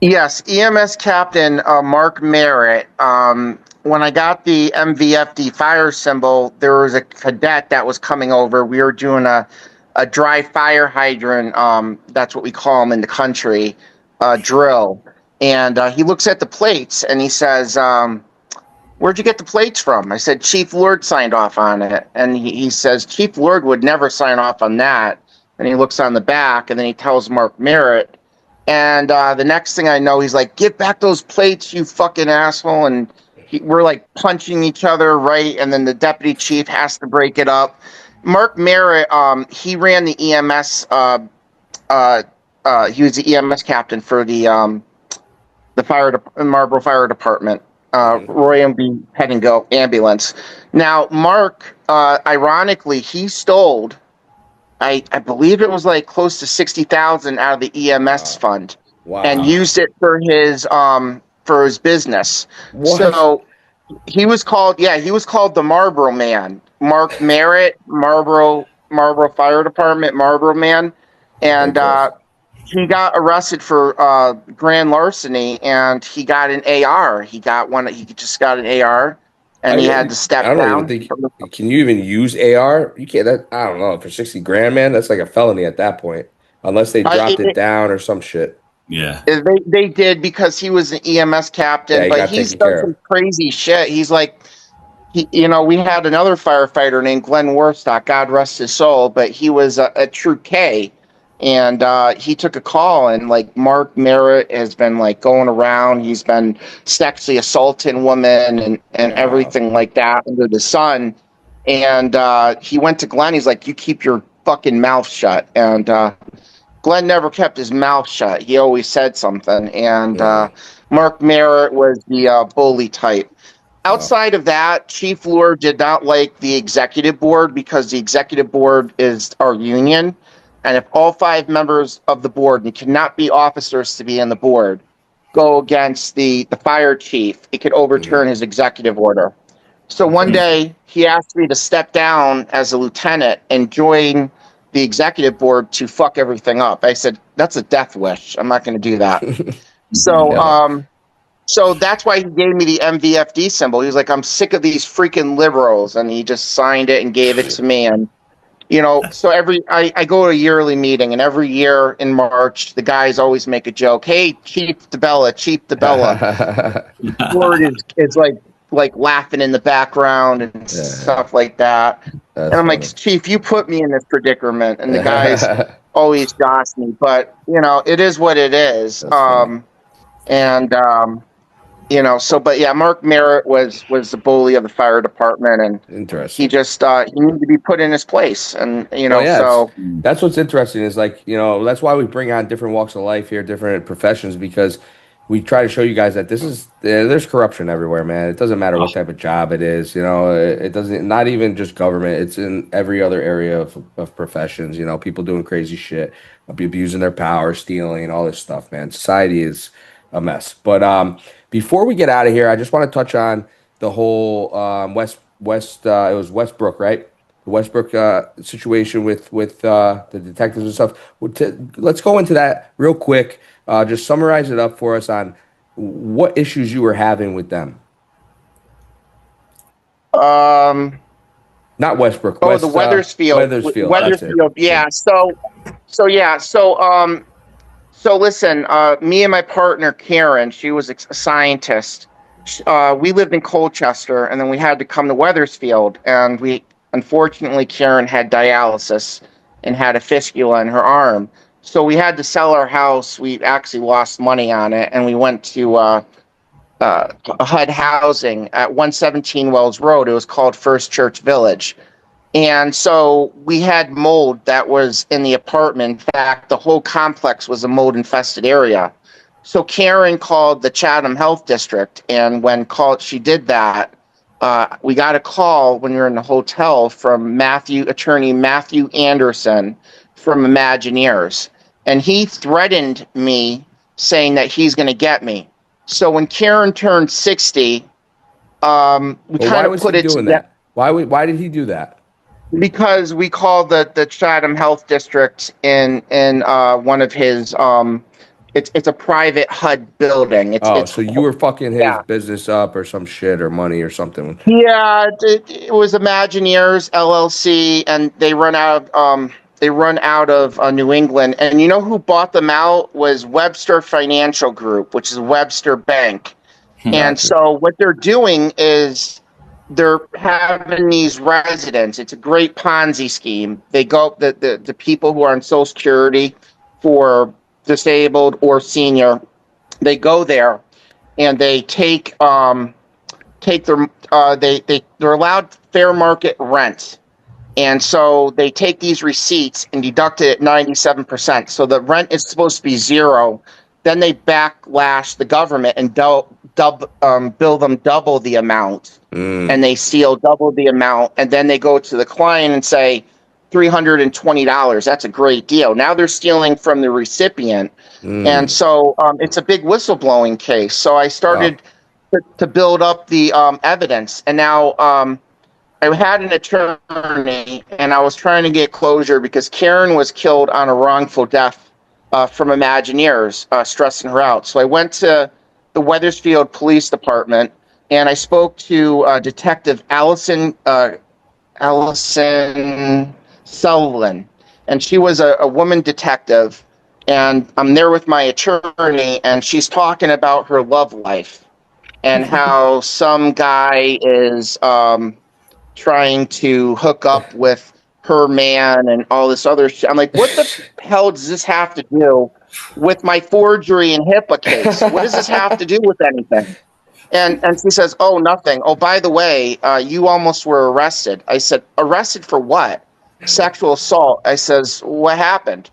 S3: Yes, EMS Captain Mark Merritt. When I got the MVFD fire symbol, there was a cadet that was coming over. We were doing a dry fire hydrant. That's what we call them in the country, drill. And he looks at the plates and he says, where'd you get the plates from? I said, Chief Lord signed off on it. And he says, Chief Lord would never sign off on that. And he looks on the back and then he tells Mark Merritt. And the next thing I know, he's like, give back those plates, you fucking asshole. And we're like punching each other, right? And then the deputy chief has to break it up. Mark Merritt, he ran the EMS. He was the EMS captain for the Marlboro Fire Department. Roy M.B. Head and Go ambulance. Now, Mark, ironically, he stole, I believe it was like close to $60,000 out of the EMS fund, and used it for his business.
S2: What?
S3: So he was called the Marlboro Man. Mark Merritt, Marlboro Fire Department, Marlboro Man, and he got arrested for grand larceny, and he got an AR. He just got an AR, and he had to step down.
S2: I don't even think. Can you even use AR? You can't. I don't know. For $60,000, man, that's like a felony at that point, unless they dropped it down or some shit.
S4: Yeah,
S3: they did, because he was an EMS captain, but he's done some crazy shit. He's like, we had another firefighter named Glenn Warstock, God rest his soul, but he was a true K. And he took a call, and like Mark Merritt has been like going around. He's been sexually assaulting women and everything like that under the sun. And he went to Glenn. He's like, you keep your fucking mouth shut. And Glenn never kept his mouth shut. He always said something. And Mark Merritt was the bully type. Outside of that, Chief Lure did not like the executive board, because the executive board is our union. And if all 5 members of the board, and you cannot be officers to be in the board, go against the fire chief, it could overturn his executive order. So one day he asked me to step down as a lieutenant and join the executive board to fuck everything up. I said, that's a death wish. I'm not going to do that. So that's why he gave me the MVFD symbol. He was like, I'm sick of these freaking liberals. And he just signed it and gave it to me. And so I go to a yearly meeting, and every year in March, the guys always make a joke. Hey, Chief Debella. Lord is like laughing in the background and stuff like that. And I'm like, Chief, you put me in this predicament. And the guys always goss me, but it is what it is. But yeah, Mark Merritt was the bully of the fire department, and
S2: interesting.
S3: He just he needed to be put in his place, and so
S2: that's what's interesting is like that's why we bring on different walks of life here, different professions, because we try to show you guys that there's corruption everywhere, man. It doesn't matter what type of job it is, it doesn't, not even just government. It's in every other area of professions. People doing crazy shit, abusing their power, stealing, all this stuff, man. Society is a mess. But before we get out of here, I just want to touch on the whole it was Westbrook, right? The Westbrook situation with the detectives and stuff. Let's go into that real quick. Just summarize it up for us on what issues you were having with them.
S3: Not
S2: Westbrook.
S3: the Weathersfield. Weathersfield. Yeah. So listen, me and my partner, Karen, she was a scientist. We lived in Colchester, and then we had to come to Weathersfield. And unfortunately, Karen had dialysis and had a fistula in her arm. So we had to sell our house. We actually lost money on it. And we went to HUD housing at 117 Wells Road. It was called First Church Village. And so we had mold that was in the apartment. In fact, the whole complex was a mold-infested area. So Karen called the Chatham Health District, and she did that, we got a call when we were in the hotel from attorney Matthew Anderson from Imagineers, and he threatened me, saying that he's going to get me. So when Karen turned 60, we kind of put it together.
S2: Why did he do that?
S3: Because we called the Chatham Health District in one of his it's a private HUD building.
S2: So you were fucking his business up or some shit or money or something.
S3: Yeah, it was Imagineers LLC, and they run out of They run out of New England. And you know who bought them out was Webster Financial Group, which is Webster Bank. And
S2: Gotcha.
S3: so what they're doing is they're having these residents. It's a great Ponzi scheme. They go the people who are on Social Security for disabled or senior, they go there and they take their they're allowed fair market rent. And so they take these receipts and deduct it at 97%. So the rent is supposed to be zero. Then they backlash the government and bill them double the amount. And they steal double the amount. And then they go to the client and say, $320. That's a great deal. Now they're stealing from the recipient. And so it's a big whistleblowing case. So I started to build up the evidence. And now I had an attorney, and I was trying to get closure because Karen was killed on a wrongful death from Imagineers, stressing her out. So I went to the Wethersfield Police Department, and I spoke to Detective Allison Sullivan, and she was a woman detective. And I'm there with my attorney, and she's talking about her love life and how some guy is trying to hook up with her man and all this other shit. I'm like, what the hell does this have to do with my forgery and HIPAA case? What does this have to do with anything? And she says, oh, nothing. Oh, by the way, you almost were arrested. I said, arrested for what? Sexual assault. I says, what happened?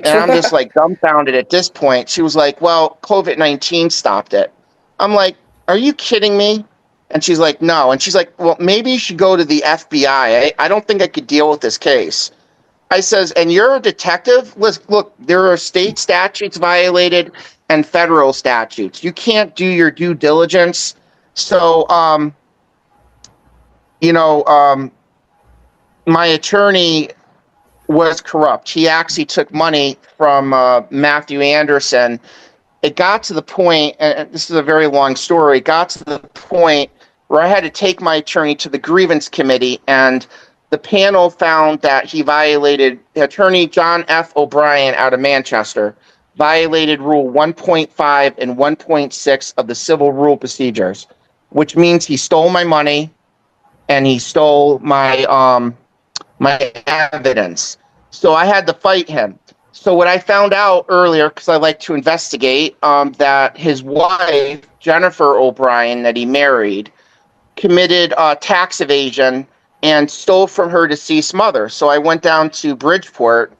S3: And I'm just like dumbfounded at this point. She was like, well, COVID-19 stopped it. I'm like, are you kidding me? And she's like, no. And she's like, well, maybe you should go to the FBI. I don't think I could deal with this case. I says, and you're a detective? Look, there are state statutes violated and federal statutes. You can't do your due diligence. So, my attorney was corrupt. He actually took money from Matthew Anderson. It got to the point, and this is a very long story, it got to the point where I had to take my attorney to the grievance committee, and the panel found that he violated, attorney John F. O'Brien out of Manchester, violated Rule 1.5 and 1.6 of the Civil Rule Procedures, which means he stole my money and he stole my my evidence. So I had to fight him. So what I found out earlier, because I like to investigate, that his wife, Jennifer O'Brien, that he married, committed tax evasion and stole from her deceased mother. So I went down to Bridgeport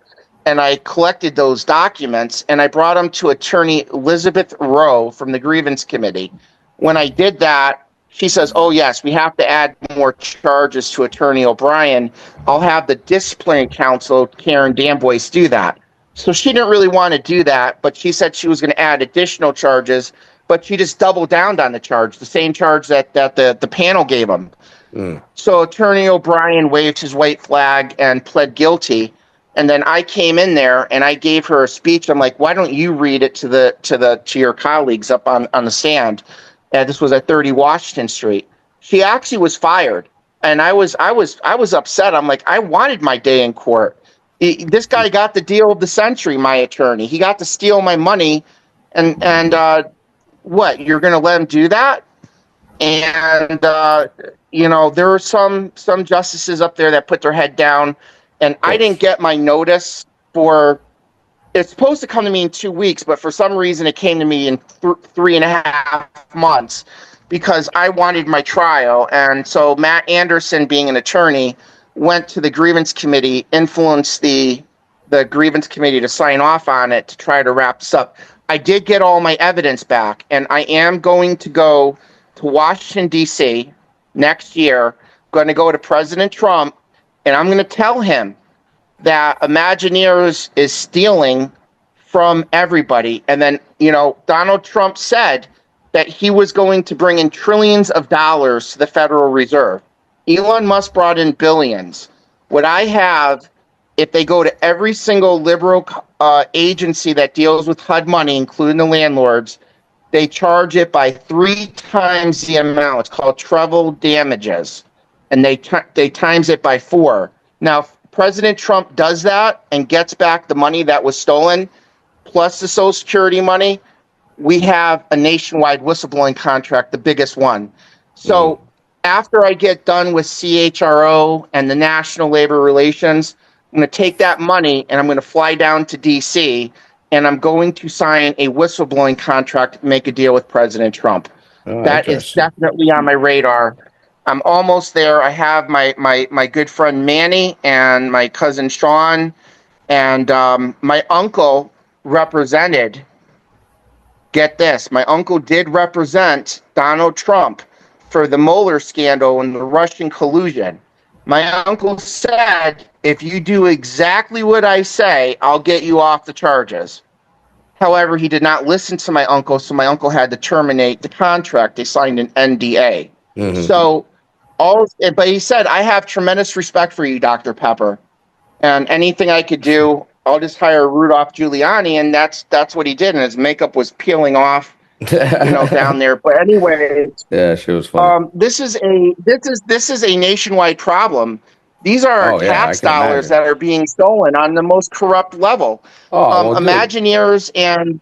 S3: and I collected those documents and I brought them to attorney Elizabeth Rowe from the grievance committee. When I did that, she says, oh, yes, we have to add more charges to attorney O'Brien. I'll have the disciplinary counsel, Karen Danboyce, do that. So she didn't really want to do that, but she said she was going to add additional charges, but she just doubled down on the charge, the same charge that the panel gave him. So attorney O'Brien waved his white flag and pled guilty. And then I came in there and I gave her a speech. I'm like, why don't you read it to your colleagues up on the stand? This was at 30 Washington Street. She actually was fired. And I was upset. I'm like, I wanted my day in court. This guy got the deal of the century, my attorney. He got to steal my money. And what, you're going to let him do that? And, there were some justices up there that put their head down. And I didn't get my notice for, it's supposed to come to me in 2 weeks, but for some reason it came to me in 3.5 months because I wanted my trial. And so Matt Anderson, being an attorney, went to the grievance committee, influenced the grievance committee to sign off on it to try to wrap this up. I did get all my evidence back, and I am going to go to Washington, D.C. next year, going to go to President Trump, and I'm going to tell him that Imagineers is stealing from everybody. And then, Donald Trump said that he was going to bring in trillions of dollars to the Federal Reserve. Elon Musk brought in billions. What I have, if they go to every single liberal agency that deals with HUD money, including the landlords, they charge it by 3 times the amount. It's called treble damages. And they times it by 4. Now, President Trump does that and gets back the money that was stolen, plus the Social Security money, we have a nationwide whistleblowing contract, the biggest one. So after I get done with CHRO and the National Labor Relations, I'm going to take that money and I'm going to fly down to DC and I'm going to sign a whistleblowing contract, make a deal with President Trump. That is
S2: Interesting.
S3: definitely on my radar. I'm almost there. I have my good friend Manny and my cousin Sean and my uncle represented. Get this, my uncle did represent Donald Trump for the Mueller scandal and the Russian collusion. My uncle said, if you do exactly what I say, I'll get you off the charges. However, he did not listen to my uncle, so my uncle had to terminate the contract. They signed an NDA. So, but he said, I have tremendous respect for you, Dr. Pepper, and anything I could do, I'll just hire Rudolph Giuliani, and that's what he did, and his makeup was peeling off, down there. But anyway,
S2: Yeah, she was funny.
S3: this is a nationwide problem. These are our tax dollars that are being stolen on the most corrupt level. Imagineers and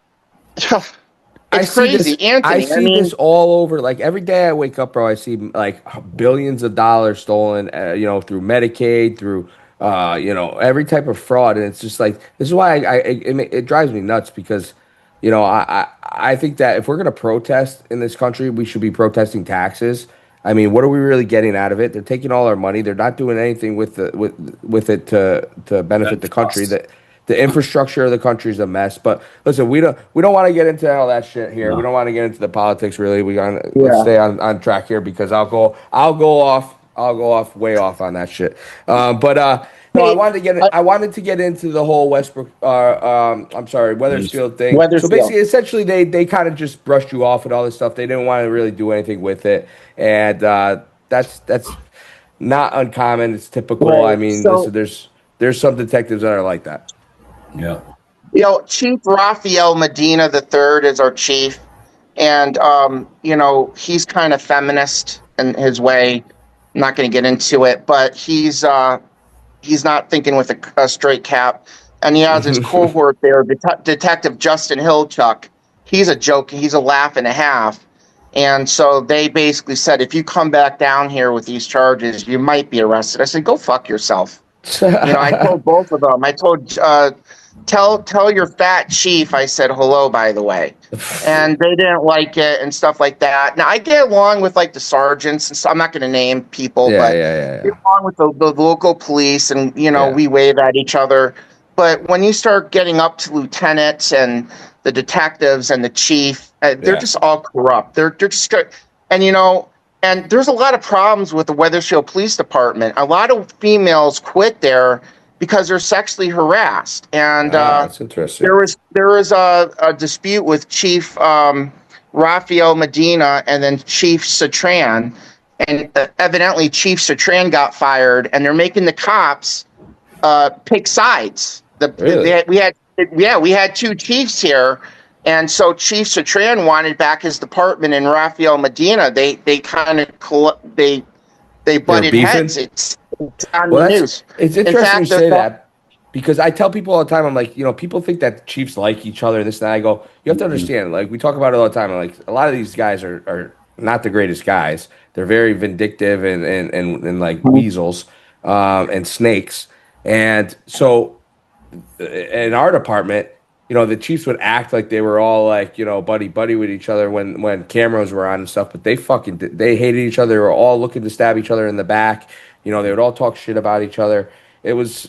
S3: it's crazy, Anthony.
S2: I see this all over. Like every day I wake up, bro, I see like billions of dollars stolen, through Medicaid, through every type of fraud, and it's just like this is why it drives me nuts because, I think that if we're gonna protest in this country, we should be protesting taxes. I mean, what are we really getting out of it? They're taking all our money. They're not doing anything with it to benefit the country. The infrastructure of the country is a mess. But listen, we don't want to get into all that shit here. No. We don't want to get into the politics really. Let's stay on track here because I'll go off way off on that shit. No, I wanted to get into the whole Weathersfield thing. So basically, essentially, they kind of just brushed you off with all this stuff. They didn't want to really do anything with it, and that's not uncommon. It's typical. Right. I mean, there's some detectives that are like that.
S4: Yeah.
S3: Chief Rafael Medina III is our chief, and he's kind of feminist in his way. I'm not going to get into it, but he's not thinking with a straight cap. And he has his cohort there, Detective Justin Hillchuck. He's a joke. He's a laugh and a half. And so they basically said, if you come back down here with these charges, you might be arrested. I said, go fuck yourself. I told both of them. I told, tell your fat chief I said hello, by the way. And they didn't like it and stuff like that. Now, I get along with like the sergeants, and so I'm not going to name people, but I get along with the local police, and we wave at each other. But when you start getting up to lieutenants and the detectives and the chief, they're just all corrupt. They're just, and there's a lot of problems with the Weathersfield Police Department. A lot of females quit there because they're sexually harassed. And
S2: that's interesting.
S3: There was a dispute with Chief Rafael Medina and then Chief Citran, and evidently Chief Citran got fired, and they're making the cops pick sides.
S2: Really?
S3: We had two chiefs here, and so Chief Citran wanted back his department, and Rafael Medina they kind of they butted heads. It's on the news.
S2: It's interesting you say that because I tell people all the time, I'm like, people think that chiefs like each other, this and that. I go, you have to understand, like we talk about it all the time. Like a lot of these guys are not the greatest guys. They're very vindictive and like weasels and snakes. And so in our department, the chiefs would act like they were all like, buddy with each other when cameras were on and stuff, but they hated each other. They were all looking to stab each other in the back. They would all talk shit about each other. It was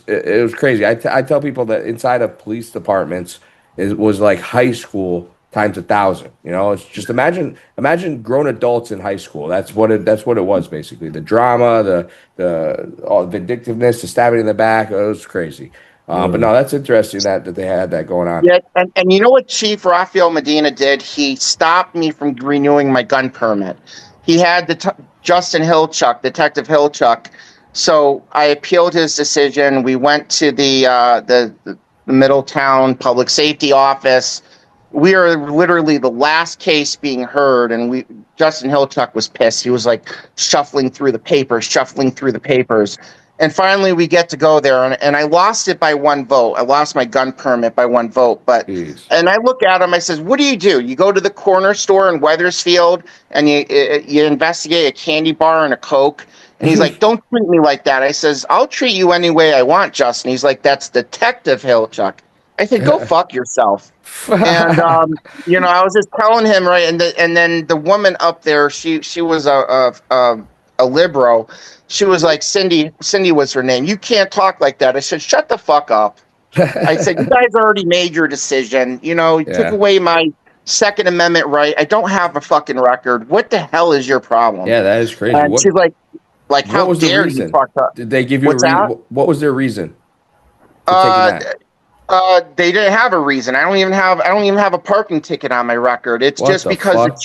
S2: crazy. I tell people that inside of police departments it was like high school times 1,000. It's just imagine grown adults in high school. That's what it was basically. The drama, the vindictiveness, the stabbing in the back. It was crazy. But no, that's interesting that they had that going on.
S3: Yeah, and you know what Chief Rafael Medina did? He stopped me from renewing my gun permit. He had Justin Hillchuck, Detective Hillchuck. So I appealed his decision. We went to the Middletown Public Safety Office. We are literally the last case being heard, and Justin Hillchuck was pissed. He was like shuffling through the papers. And finally, we get to go there, and I lost it by 1 vote. I lost my gun permit by 1 vote. But
S2: Jeez.
S3: and I look at him. I says, "What do? You go to the corner store in Wethersfield and you investigate a candy bar and a Coke." And he's like, "Don't treat me like that." I says, "I'll treat you any way I want, Justin." He's like, "That's Detective Hilchuk." I said, "Go fuck yourself." And I was just telling him, right, and then the woman up there, she was a liberal. She was like, Cindy was her name. "You can't talk like that." I said, "Shut the fuck up." I said, "You guys already made your decision. You took away my Second Amendment right. I don't have a fucking record. What the hell is your problem?"
S2: Yeah, that is crazy.
S3: And she's like,
S2: what
S3: how
S2: was the
S3: dare you
S2: reason?
S3: fuck up?
S2: Did they give you
S3: What's
S2: a reason?
S3: that?
S2: What was their reason for taking that?
S3: They didn't have a reason. I don't even have a parking ticket on my record. It's
S2: What
S3: just
S2: the
S3: because
S2: fuck?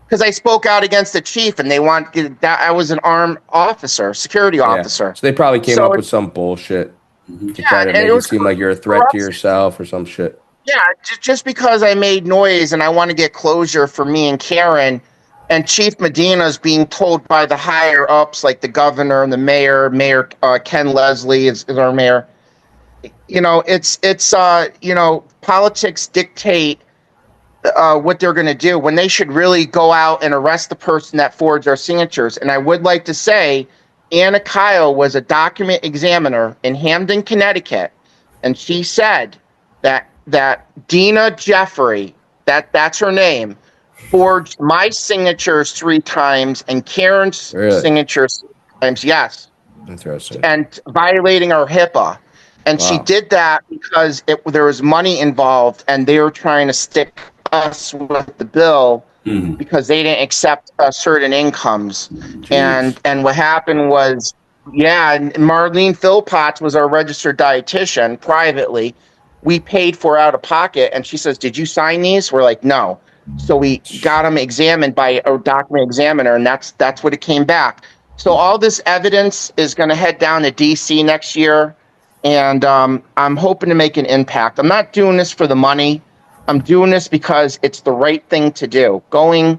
S3: because I spoke out against the chief, and they want that I was an armed officer, security officer.
S2: So they probably came
S3: So
S2: up with some bullshit to
S3: Yeah,
S2: try to
S3: and
S2: make
S3: it
S2: it
S3: was
S2: seem like you're a threat to yourself or some shit.
S3: Yeah, just because I made noise and I want to get closure for me and Karen, and Chief Medina's being told by the higher ups, like the governor and the mayor, Ken Leslie is our mayor. Politics dictate what they're going to do when they should really go out and arrest the person that forged our signatures. And I would like to say, Anna Kyle was a document examiner in Hamden, Connecticut, and she said that Dina Jeffrey, that's her name, forged my signatures 3 times and Karen's
S2: Really?
S3: signatures 3 times. Yes.
S2: Interesting.
S3: And violating our HIPAA. And she did that because there was money involved, and they were trying to stick us with the bill because they didn't accept certain incomes.
S2: Jeez.
S3: And what happened was, and Marlene Philpotts was our registered dietitian privately. We paid for out of pocket, and she says, "Did you sign these?" We're like, "No." So we got them examined by a document examiner, and that's what it came back. So all this evidence is going to head down to DC next year, and I'm hoping to make an impact. I'm not doing this for the money. I'm doing this because it's the right thing to do. Going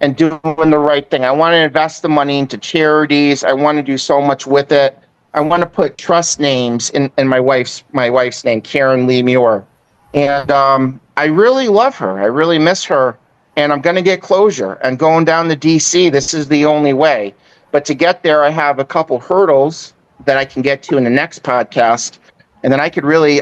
S3: and doing the right thing. I want to invest the money into charities. I want to do so much with it. I want to put trust names in my wife's name, Karen Lee Muir. And I really love her. I really miss her. And I'm going to get closure. And going down to DC, this is the only way. But to get there, I have a couple hurdles that I can get to in the next podcast. And then I could really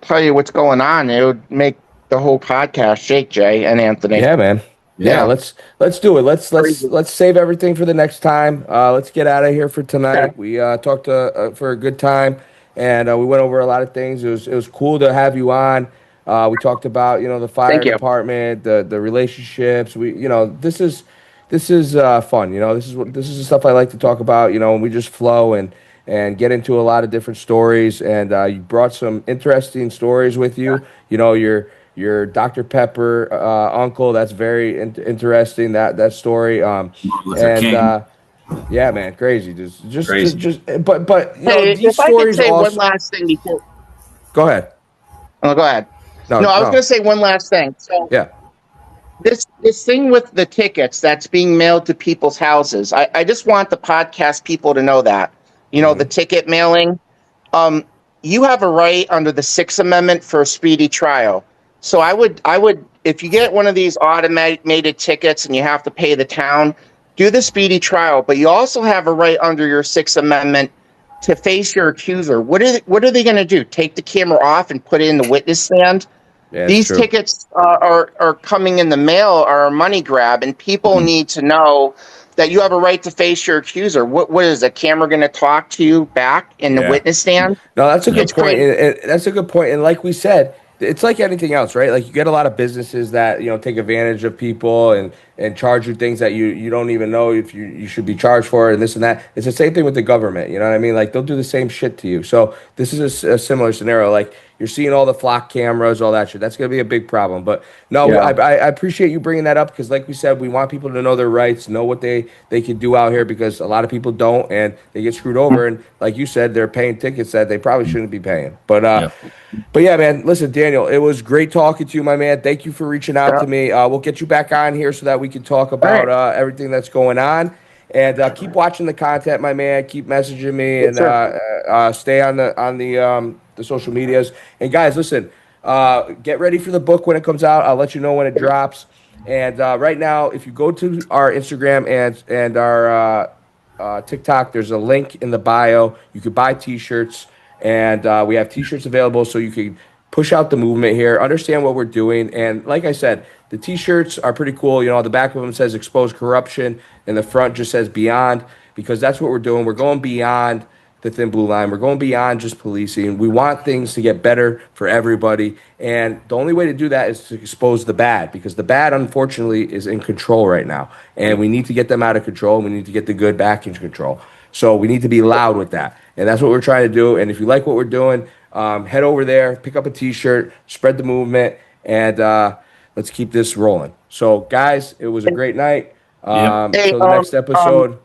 S3: tell you what's going on. It would make the whole podcast shake, Jay and Anthony.
S2: Yeah, man. Yeah, let's do it. Let's save everything for the next time. Let's get out of here for tonight.
S3: Okay.
S2: We talked for a good time, and we went over a lot of things. It was cool to have you on. We talked about the fire
S3: Thank you.
S2: department, the relationships. This is fun. This is the stuff I like to talk about. And we just flow and get into a lot of different stories. And you brought some interesting stories with you. Your Dr. Pepper uncle, that's very interesting, that story. Yeah, man, crazy. But
S3: Hey,
S2: these
S3: if I could
S2: stories
S3: say
S2: also.
S3: one last thing before.
S2: Go ahead.
S3: Oh, go ahead. No, I was going to say one last thing. So
S2: Yeah.
S3: this thing with the tickets that's being mailed to people's houses, I just want the podcast people to know that. The ticket mailing. You have a right under the Sixth Amendment for a speedy trial. So I would, if you get one of these automated tickets and you have to pay the town, do the speedy trial. But you also have a right under your Sixth Amendment to face your accuser. What are they going to do? Take the camera off and put it in the witness stand?
S2: Yeah,
S3: These
S2: true.
S3: tickets are coming in the mail, are a money grab, and people need to know that you have a right to face your accuser. What is the camera going to talk to you back in the witness stand?
S2: No, that's a good
S3: It's
S2: point.
S3: crazy.
S2: And that's a good point. And like we said, it's like anything else, right? Like you get a lot of businesses that take advantage of people and charge you things that you don't even know if you should be charged for, and this and that. It's the same thing with the government. You know what I mean? Like they'll do the same shit to you. So this is a similar scenario. Like you're seeing all the flock cameras, all that shit. That's gonna be a big problem. But no, I appreciate you bringing that up because, like we said, we want people to know their rights, know what they can do out here because a lot of people don't and they get screwed over. And like you said, they're paying tickets that they probably shouldn't be paying. But yeah, man, listen, Daniel, it was great talking to you, my man. Thank you for reaching out to me. We'll get you back on here so that we can talk about everything that's going on. And keep watching the content, my man. Keep messaging me and stay on the social medias. And guys, listen, get ready for the book when it comes out. I'll let you know when it drops. And right now, if you go to our Instagram and our TikTok, there's a link in the bio. You could buy T-shirts, and we have T-shirts available, so you can push out the movement here, understand what we're doing. And like I said, the T-shirts are pretty cool. You know, the back of them says "Expose Corruption," and the front just says "Beyond," because that's what we're doing. We're going beyond the thin blue line. We're going beyond just policing. We want things to get better for everybody. And the only way to do that is to expose the bad, because the bad, unfortunately, is in control right now. And we need to get them out of control. We need to get the good back into control. So we need to be loud with that. And that's what we're trying to do. And if you like what we're doing, head over there, pick up a T-shirt, spread the movement, and let's keep this rolling. So, guys, it was a great night. Until the next episode.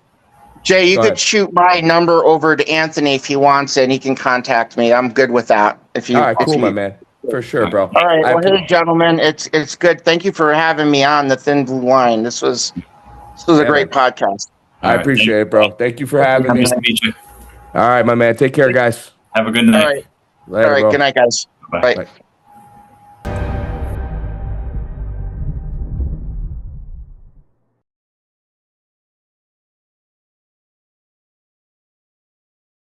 S3: Jay, you could shoot my number over to Anthony if he wants it, and he can contact me. I'm good with that. All
S2: right, cool, my man. For sure, bro.
S3: All right, well, hey, gentlemen, it's good. Thank you for having me on the Thin Blue Line. This was a great podcast.
S2: I appreciate it, bro. Thank you for having me.
S4: Nice to meet you.
S2: All right, my man. Take care, guys.
S4: Have a good night.
S3: All right,
S2: Later,
S3: all right.
S2: bro.
S3: Good night, guys.
S4: Bye.
S3: Bye.
S2: Bye.